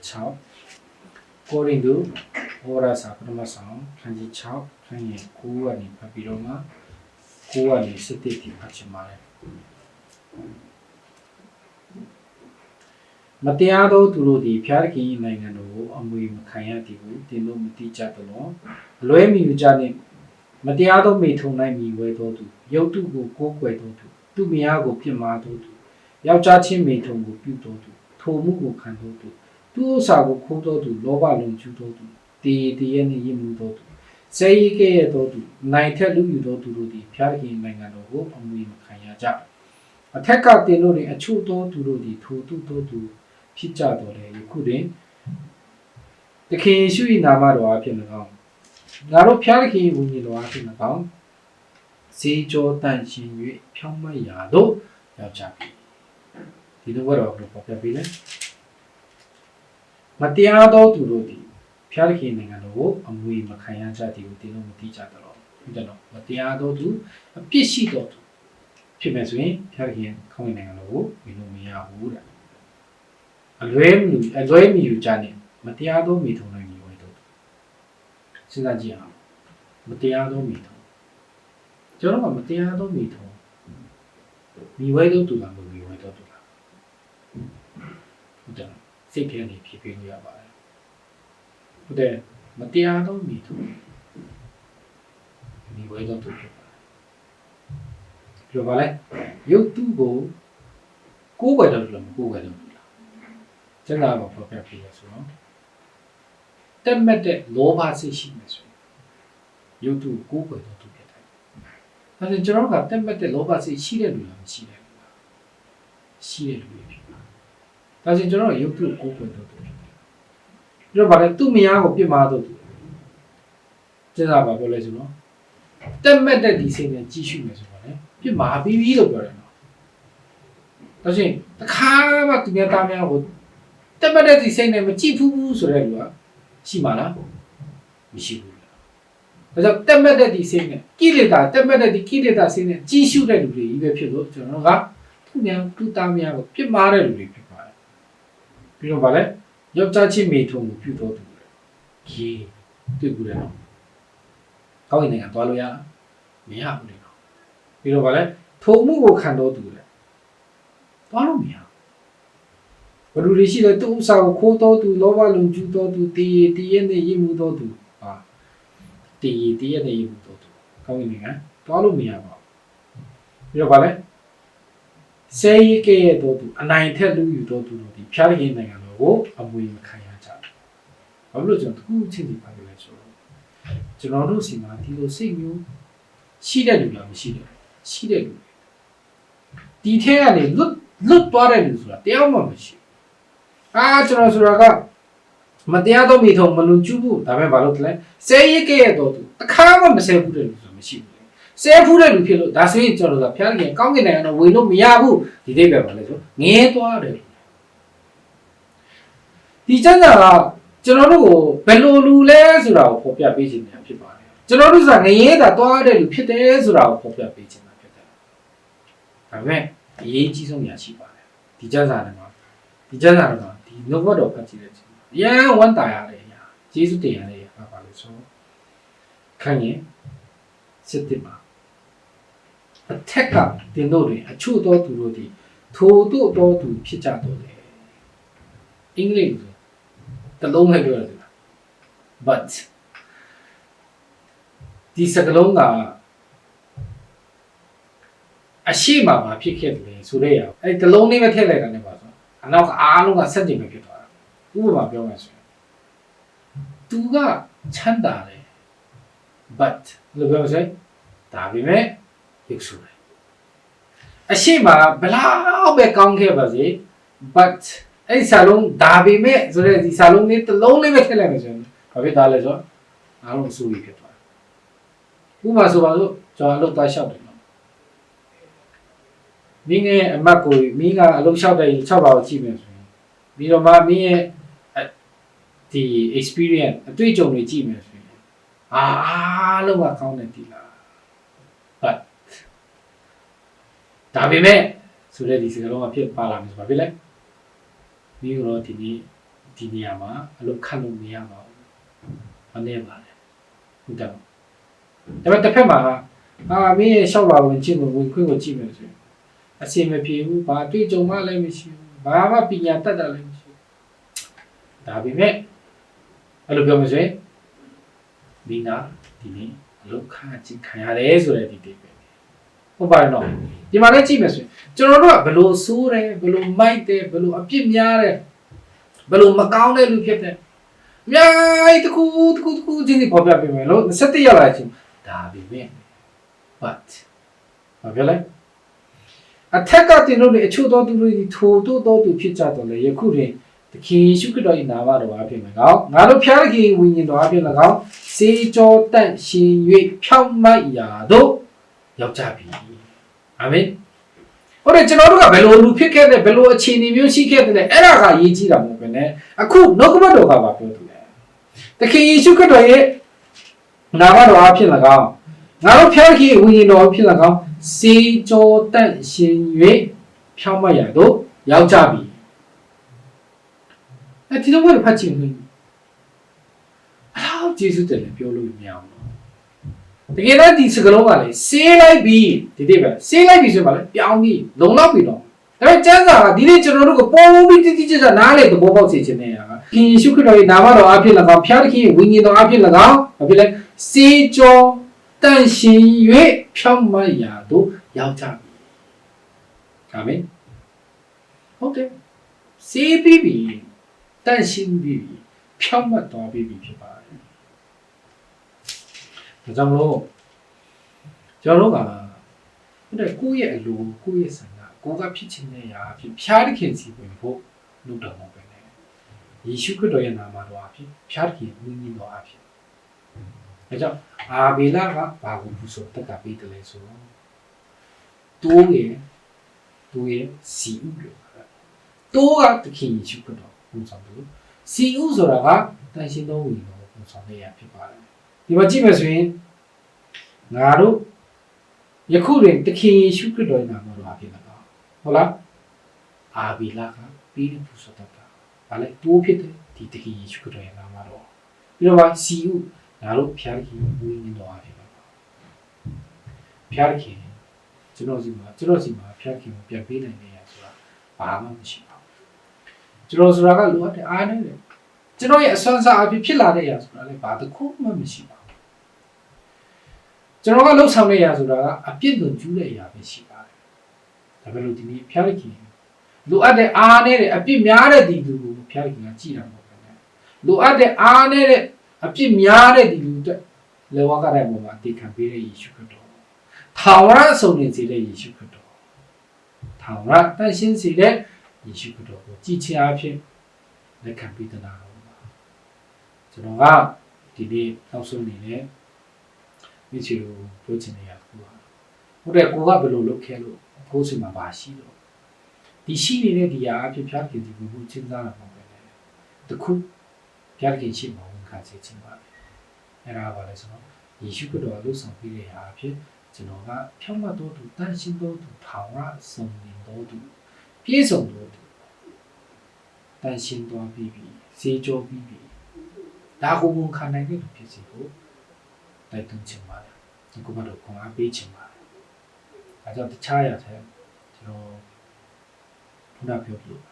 6ကောရိန္သုဩဝါဒစာပထမဆောင်ခန်းကြီး6ခန်းကြီး9ကနေဖတ်ပြီးတော့9ကနေ17ထိဖတ်ချင်ပါတယ်မတရားသောသူတို့သည်ဖျားသခင်၏နိုင်ငံတော်ကိုအမွေမခံရသည်ဟုသင်တို့မသိကြသလောအလွဲမီယူကြနှင့်မတရားသောမိထုံ၌မြည်ဝဲသောသူရုပ်တုကိုကိုးကွယ်သောသူသူမယားကိုပြစ်မှားသောသူယောက်ျားချင်းမိထုံကိုပြုသောသူထိုမှုကိုခံသောသူသူဥစ္စာကိုခိုးသောသူလောဘလုံကျူးသောသူတည်ရဲနှင့်ရည်မှုသောသူစေရီကဲ့သောသူနိုင်ထက်လူယူသောသူတို့သည်ဖျားသခင်နိုင်ငံတော်ကိုအမွေမခံရကြအထက်ကတင်တို့တွင်အချို့သောသူတို့သည်ထိုသူတို့သူဖြစ်ကြတော်လေယခုတွင်သခင်ယေရှု၏နာမတော်အဖြစ်၎င်းငါတို့ဖျားသခင်၏ဝိညာဉ်တော်အဖြစ်၎င်းစေကြောတန်ရှင်၍ဖြောင်းမရာသို့ရောက်ကြပြီဒီလိုကတော့ဘယ်လိုပေါ်ပြပေးလဲမတရားသောသူတို့သည်ဖျားသခင်နိုင်ငံတော်ကိုအမွေမခံရကြသည်ကိုတင်းလို့မသိကြတော့ဟုတ်တယ်နော်မတရားသောသူအပြစ်ရှိသောသူဖြစ်မယ်ဆိုရင်ဖျားသခင်ခေါင်းနိုင်ငံတော်ကိုမြင်လို့မရဘူးတဲ့အလွဲမီယူကြနဲ့မတရားသောမိထုံနိုင်မြည်ဝဲတော့စဉ်းစားကြည့်အောင်မတရားသောမိထုံကျွန်တော်ကမတရားသောမိထုံမြည်ဝဲတော့တူလားမမြည်ဝဲတော့တူလားဟုတ်တယ်စိတ်ထဲနေဖြစ်ပြီးလို့ရပါတယ်ဟုတ်တယ်မတရားသောမိထုံမြည်ဝဲတော့တူဖြစ်ပါတယ်ပြောပါလေရုပ်တုကိုကိုးကွယ်တော့တူလားမကိုးကွယ်တော့ကျန်တာကိုဖော်ပြပြရဆိုတော့တက်မဲ့တဲ့လောဘစိတ်ရှိနေဆိုရုပ်တုကိုးကွယ်တော့သူဖြစ်တယ်။ဒါဆိုကျွန်တော်ကတက်မဲ့တဲ့လောဘစိတ်ရှိတဲ့လူလားမရှိတဲ့လူလားရှိတဲ့လူတွေဖြစ်ပါ။ဒါဆိုကျွန်တော်ရုပ်တုကိုးကွယ်တော့သူဖြစ်တယ်။ပြီးတော့ဗါလဲသူ့မယားကိုပြစ်မှားတော့သူကျန်တာပါပြောလဲဆိုတော့တက်မဲ့တဲ့ဒီစိတ်နဲ့ကြီးရှုနေဆိုတော့လေပြစ်မှားပြီးပြီလို့ပြောတယ်နော်။ဒါဆိုရင်တစ်ခါမှသူများသားများကိုတက်မဲ့တဲ့ဒီစိတ်နဲ့မကြည့်ဘူးဆိုတဲ့လူကရှိမှာလားမရှိဘူး။ဒါကြောင့်တက်မဲ့တဲ့ဒီစိတ်နဲ့ကိလေသာတက်မဲ့တဲ့ဒီကိလေသာစိတ်နဲ့ကြီးရှုတဲ့လူတွေကြီးပဲဖြစ်လို့ကျွန်တော်ကသူများသူသားများကိုပြစ်မှားတဲ့လူတွေဖြစ်ပါတယ်။ပြီးတော့ဗါလဲယောက်ျားချင်းမိထုံကိုပြုတော်သူတွေကြီးတွေ့ဘူးတယ်နော်။ကောင်းရင်နိုင်ငံသွားလို့ရလားမရဘူးလေနော်။ပြီးတော့ဗါလဲထုံမှုကိုခံတော်သူတွေသွားလို့မရဘလူတွေရှိတဲ့သူ့ဥစ္စာကိုခိုးတော်သူလောဘလုံကျူးတော်သူတည်ရဲနဲ့ရည်မှုတော်သူဟာတည်ရဲနဲ့ရည်မှုတော်သူကောင်းရင်နိုင်ငံသွားလို့မရပါဘူးပြီးတော့ဗါလဲစေရီကဲ့တော်သူအနိုင်ထက်လူယူတော်သူတို့ဒီဖျားရည်နိုင်ငံတော်ကိုအမွေမခံရကြဘူးဘာလို့ကျွန်တော်တခုချင်းဒီပါလဲဆိုတော့ကျွန်တော်တို့စီမှာဒီလိုစိတ်မျိုးရှိတဲ့လူလားမရှိတဲ့ရှိတဲ့လူဒီထဲကနေလွတ်သွားတဲ့လူဆိုတာတရားမှမရှိကျွန်တော်ဆိုတာကမတရားတော့မိထုံမလွန်ကျူးဘူးဒါပေမဲ့ဘာလို့လဲဆဲရစ်ကဲ့တော့သူအခါမှမဆဲဘူးတဲ့လူဆိုတာမရှိဘူးဆဲဖူးတဲ့လူဖြစ်လို့ဒါဆိုရင်ကျွန်တော်တို့ကဖျားခင်ကောင်းကင်နိုင်ငံတော့ဝင်လို့မရဘူးဒီတိတ်ပဲပါလဲဆိုငဲသွားတယ်ဒီကျမ်းစာကကျွန်တော်တို့ကိုဘယ်လိုလူလဲဆိုတာကိုဖော်ပြပေးခြင်းများဖြစ်ပါတယ်ကျွန်တော်တို့ကငရဲတာသွားတဲ့လူဖြစ်တယ်ဆိုတာကိုဖော်ပြပေးခြင်းများဖြစ်တယ်ဒါပေမဲ့အရေးကြီးဆုံးညာရှိပါတယ်ဒီကျမ်းစာထဲမှာဒီကျမ်းစာတော့ဒီနှုတ်ဘတ်တော်ဖတ်ကြည့်တဲ့ချိန်မှာရန်ဝန်တာရတယ်အရာယေရှုတင်ရတယ်ပါလို့ဆိုခံရင်စစ်တစ်မှာအထက်ကတင်တို့တွင်အချို့သောသူတို့သည်ထိုတို့သောသူဖြစ်ကြတော်လေအင်္ဂလိပ်လိုတလုံးနဲ့ပြောရတယ် but ဒီစကားလုံးကအရှိမမှာဖြစ်ခဲ့တယ်ဆိုတဲ့ရအဲ့တလုံးလေးပဲထည့်လိုက်တာနဲ့ပါဆိုအနောက်ကအားလုံးကဆက်ကြည့်ပဲဖြစ်သွားတာဥပမာပြောမှဆိုရင်သူကချမ်းသာတယ် but လို့ပြောဆိုရင်ဒါပေမဲ့ရုပ်ဆိုးတယ်အရှိမဘလောက်ပဲကောင်းခဲ့ပါစေ but အဲ့စာလုံးဒါပေမဲ့ဆိုတဲ့ဒီစာလုံးလေးတလုံးလေးပဲထည့်လိုက်မယ်ဆိုရင်ဘာဖြစ်သွားလဲဆိုတော့အားလုံးဆိုးပြီးဖြစ်သွားတယ်ဥပမာဆိုပါစို့ကျွန်တော်အလုပ်သွားလျှောက်တယ်နော် မင်းရဲ့အမတ်ကိုမင်းကအလုံးလျှောက်တဲ့6ပါကိုကြည့်မယ်ဆိုရင်ပြီးတော့မှမင်းရဲ့ဒီ experience အတွေ့အကြုံတွေကြည့်မယ်ဆိုရင်အားလုံးကကောင်းတယ်ဒီလား but ဒါပေမဲ့ဆိုတဲ့ဒီစကားလုံးကဖြစ်ပါလာမယ်ဆိုပါပြီလေမင်းတို့ဒီနေရာမှာအလုပ်ခန့်လို့မရပါဘူးမနေပါနဲ့ဟုတ်တယ်ဒါပေမဲ့တစ်ဖက်မှာမင်းရဲ့လျှောက်ပါဝင်ကြည့်လို့ဝင်ခွင့်ကိုကြည့်မယ်ဆိုရင်အစင်မပြေဘူးဘာတွေ့ကြုံမှလည်းမရှိဘူးဘာမှပညာတတ်တာလည်းမရှိဘူးဒါပေမဲ့အဲ့လိုပြောမှဆိုရင်ဒီနာဒီနေ့အလုပ်ခန့်ချင်းခံရတယ်ဆိုတဲ့ဒီတိပဲဟုတ်ပါတယ်နော်ဒီမှာလည်းကြည့်မယ်ဆိုရင်ကျွန်တော်တို့ကဘယ်လိုစိုးတယ်ဘယ်လိုမိုက်တယ်ဘယ်လိုအပြစ်များတယ်ဘယ်လိုမကောင်းတဲ့လူဖြစ်တယ်အများကြီးတစ်ခုချင်းစီပေါ်ပြပေးမယ်လို့17ရောက်လာချင်းဒါပေမဲ့ but ဘာပြောလဲအထက်ကတင်လို့အချို့သောသူတွေထိုတို့သူဖြစ်ကြတော့လေယခုတွင်သခင်ယေရှုခရစ်တော်၏နာမတော်အဖြစ်မှာကောငါတို့ဖျားခင်ဝိညာဉ်တော်အဖြစ်၎င်းစေကြောတန့်ရှင်၍ဖြောင့်မတ်ရာသို့ရောက်ကြပြီအာမင်ဟုတ်တယ်ကျွန်တော်တို့ကဘယ်လိုလူဖြစ်ခဲ့တဲ့ဘယ်လိုအခြေအနေမျိုးရှိခဲ့တဲ့လဲအဲ့ဒါကရေးကြည့်တာမဟုတ်ဘဲနဲ့အခုနှုတ်ကပတ်တော်ကပါပြောတယ်သခင်ယေရှုခရစ်တော်ရဲ့နာမတော်အဖြစ်၎င်းငါတို့ဖျားခင်ဝိညာဉ်တော်အဖြစ်၎င်းစေကြောတန့်ရှင်၍ဖြောင့်မတ်ရာသို့ရောက်ကြပြီဒီလိုမျိုးဖတ်ချင်လို့ကျေးဇူးတင်တယ်ပြောလို့မရဘူးတကယ်တော့ဒီစကလုံးကလေဆေးလိုက်ပြီဒီတိပဲဆေးလိုက်ပြီဆိုမှလည်းပြောင်းပြီလုံလောက်ပြီတော့ဒါပေမဲ့ကျမ်းစာကဒီနေ့ကျွန်တော်တို့ကပုံပြီးတိတိကျကျနားလေသဘောပေါက်စေချင်နေတာကခင်ယေရှုခရစ်တော်ရဲ့နာမတော်အဖြစ်၎င်းဖျားသခင်ဝိညာဉ်တော်အဖြစ်၎င်းဘာဖြစ်လဲစေကြောတန့်ရှင်၍ဖြောင့်မတ်ရာသို့ရောက်ကြပြီအာမင်ဟုတ်တယ်စေပြီးပြီတန့်ရှင်ပြီးပြီဖြောင့်မတ်တော်ပြီးပြီဖြစ်ပါတယ်ဒါကြောင့်မလို့ကျွန်တော်တို့ကဟုတ်တယ်ကိုယ့်ရဲ့အလိုကိုယ့်ရဲ့ဆန္ဒကိုယ်ကဖြစ်ချင်တဲ့အရာဖြစ်ဖျားသခင်စီဝင်ဖို့လုပ်တော်မှာပဲယေရှုခရစ်တော်ရဲ့နာမတော်အဖြစ်ဖျားသခင်ဝိညာဉ်တော်အဖြစ်ဒါကြောင့်အာဘေလကဘာကိုပူဇော်တက်ကပေးတယ်လဲဆိုတော့တိုးရဲ့စီဥပြောတာတိုးကသခင်ယေရှုခရစ်တော်ပူဇော်တယ်စီဥဆိုတာကတန်ရှင်းသောဝိညာဉ်တော်ပူဇော်တဲ့အရာဖြစ်ပါတယ်ဒီမှာကြည့်မယ်ဆိုရင်ငါတို့ယခုတွင်သခင်ယေရှုခရစ်တော်ရဲ့နာမတော်အဖြစ်၎င်းဟုတ်လားအာဘေလကပြီးတဲ့ပူဇော်တက်ကဘာလဲတိုးဖြစ်တယ်ဒီသခင်ယေရှုခရစ်တော်ရဲ့နာမတော်ပြီးတော့စီဥငါတို့ဖျားခင်ဝိညာဉ်တော်အဖြစ်၎င်းဖျားခင်ကျွန်တော်စီမှာဖျားခင်ကိုပြန်ပေးနိုင်တယ်ဆိုတာဘာမှမရှိပါဘူးကျွန်တော်ဆိုတာကလိုအပ်တဲ့အားနဲ့ကျွန်တော်ရဲ့အစွမ်းစားအဖြစ်ဖြစ်လာတဲ့အရာဆိုတာလည်းဘာတစ်ခုမှမရှိပါဘူးကျွန်တော်ကလှုပ်ဆောင်တဲ့အရာဆိုတာကအပြစ်လွန်ကျူးတဲ့အရာပဲရှိပါတယ်ဒါပေမဲ့ဒီနေ့ဖျားခင်လိုအပ်တဲ့အားနဲ့အပြစ်များတဲ့ဒီလူကိုဖျားခင်ကကြည်တာမဟုတ်ဘူးလိုအပ်တဲ့အားနဲ့အပြစ်များတဲ့ဒီလူအတွက်လေဝါကတဲ့ဘုံမှာအတိခံပေးတဲ့ယေရှုခရစ်တော်ထာဝရအဆုံးနေစေတဲ့ယေရှုခရစ်တော်ထာဝရတန်ရှင်းစေတဲ့ယေရှုခရစ်တော်ကိုကြည်ချအားဖြင့်လက်ခံပေးတဲ့နာတော်မှာကျွန်တော်ကဒီနေ့နောက်ဆုံးနေနဲ့မိချီလိုပြောချင်နေရကူပါဟုတ်တယ်ကိုကဘယ်လိုလုပ်ခဲ့လို့ကိုယ်စီမှာပါရှိတော့ဒီရှိနေတဲ့ဒီဟာအဖြစ်ဖျားခင်ဒီဘူးချင်းစားတာပေါ့ပဲတခုဖျားခင်ရှိမှာဝန်ခံစေချင်ပါတယ်အဲ့ဒါပါလဲဆိုတော့ယေရှုခရစ်တော်လို့ဆောင်ပြီးတဲ့ဟာအဖြစ်ကျွန်တော်ကဖြောင့်မတ်တော်သူတန်ရှင်းတော်သူထာဝရဆုံးနေတော်သူပြည့်စုံတော်သူတန်ရှင်းတော်ပြီးပြီစေကြောပြီးပြီဒါကိုဝန်ခံနိုင်တဲ့ဖြစ်စီကိုတိုက်တွန်းချင်ပါတယ်ဒီကမ္ဘာတော်ခွန်အားပေးချင်ပါတယ်အဲကြောင့်တခြားရတဲ့ကျွန်တော်ခုနပြောပြလို့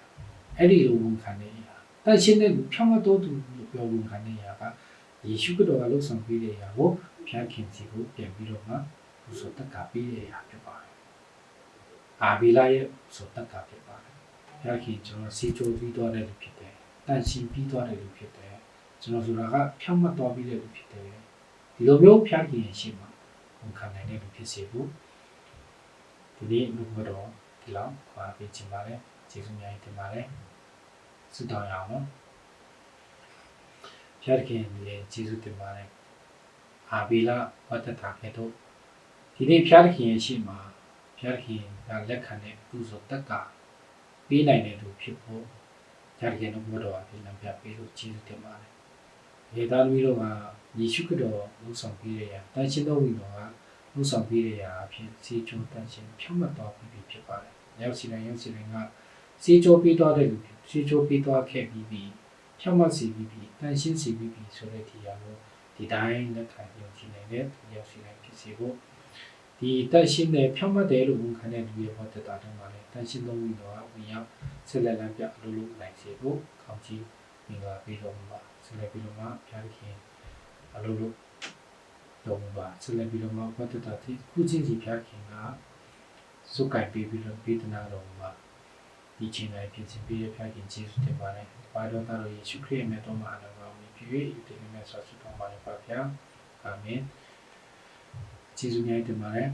အဲ့ဒီလိုဝန်ခံနေရတန်ရှင်းတဲ့ဖြောင့်မတ်တော်သူလို့ပြောဝန်ခံနေရကယေရှုခရစ်တော်ကလို့ဆောင်ပြီးတဲ့အရာကိုဖျားခင်စီကိုပြန်ပြီးတော့မှပူဇော်တက်ကပေးတဲ့အရာဖြစ်ပါတယ်။အာဘီလာရဲ့ပူဇော်တက်ကဖြစ်ပါတယ်။ဖျားခင်ကျွန်တော်စီချိုးပြီးသွားတဲ့လူဖြစ်တယ်။တန်ရှင်းပြီးသွားတဲ့လူဖြစ်တယ်။ကျွန်တော်ဆိုတာကဖြောင့်မတ်တော်ပြီးတဲ့လူဖြစ်တယ်။ဒီလိုမျိုးဖျားခင်ရဲ့ရှိမှဝန်ခံနိုင်တဲ့လူဖြစ်စေဖို့ဒီနေ့ဘုရားတော်ဒီလောက်ခွာပေးခြင်းပါလေ။ကျေးဇူးများတင်ပါတယ်။ဆုတောင်းရအောင်နော်။ဖျားခင်ရဲ့ကျေးဇူးတင်ပါတယ်အာဘေလဝတ္တတာကဲ့သို့ဒီနေ့ဖျားခင်ရဲ့ရှိမှာဖ ဖျားခင်ကလက်ခံတဲ့ကုသိုလ်တက်ကပေးနိုင်တဲ့သူဖြစ်ဖို့ဖျားခင်တို့ဘုရားဖြစ်လမ်းပြပေးလို့ကျေးဇူးတင်ပါတယ်ရေသားသမီးတို့ကယေရှုခရစ်တော်လုံဆောင်ပေးရတာတန်ရှင်းသောဝိညာဉ်တော်ကလုံဆောင်ပေးရတာအဖြစ်စေချိုးတန်ရှင်းဖြောင့်မတ်တော်ပြီးဖြစ်ပါတယ်ရောက်စီတိုင်းကစေချိုးပေးသွားတဲ့လူစေချိုးပေးသွားခဲ့ပြီးဖြောင့်မတ်စီပြီးတန်ရှင်းစီပြီးဆိုတဲ့ဒီအရာကိုဒီတိုင်းလက်ခံယုံကြည်နေတဲ့ရောက်စီတိုင်းဖြစ်စေဖို့ဒီတန်ရှင်းတဲ့ဖြောင့်မတ်တဲ့လူဝန်ခံတဲ့လူရဲ့ဘောတက်တာတုံးပါလေတန်ရှင်းသောဝိညာဉ်တော်ကဝင်ရောက်ဆက်လက်လမ်းပြအလုပ်လုပ်နိုင်စေဖို့ခေါင်းကြီးမင်္ဂလာပေးတော်မူပါဆက်လက်ပြီးတော့မှဖျားခင်အလုပ်လုပ်တော်မူပါဆက်လက်ပြီးတော့မှဘောတက်တာဒီခုချင်းစီဖျားခင်ကစုကင်ပေးပြီးတော့ပေးသနာတော်မူပါဒီချိန်တိုင်းဖြစ်စဉ်ပြီးရဖျားခင်ကျေးဇူးတင်ပါတယ်ဘာတော်တော်ယေရှုခရစ်ရဲ့မြတ်တော်မှာအလောင်းကောင်းမြည်ပြီးယူတင်မြတ်စွာဆုတောင်းပါလေပါဗျာအာမင်ကျေးဇူးများတင်ပါတယ်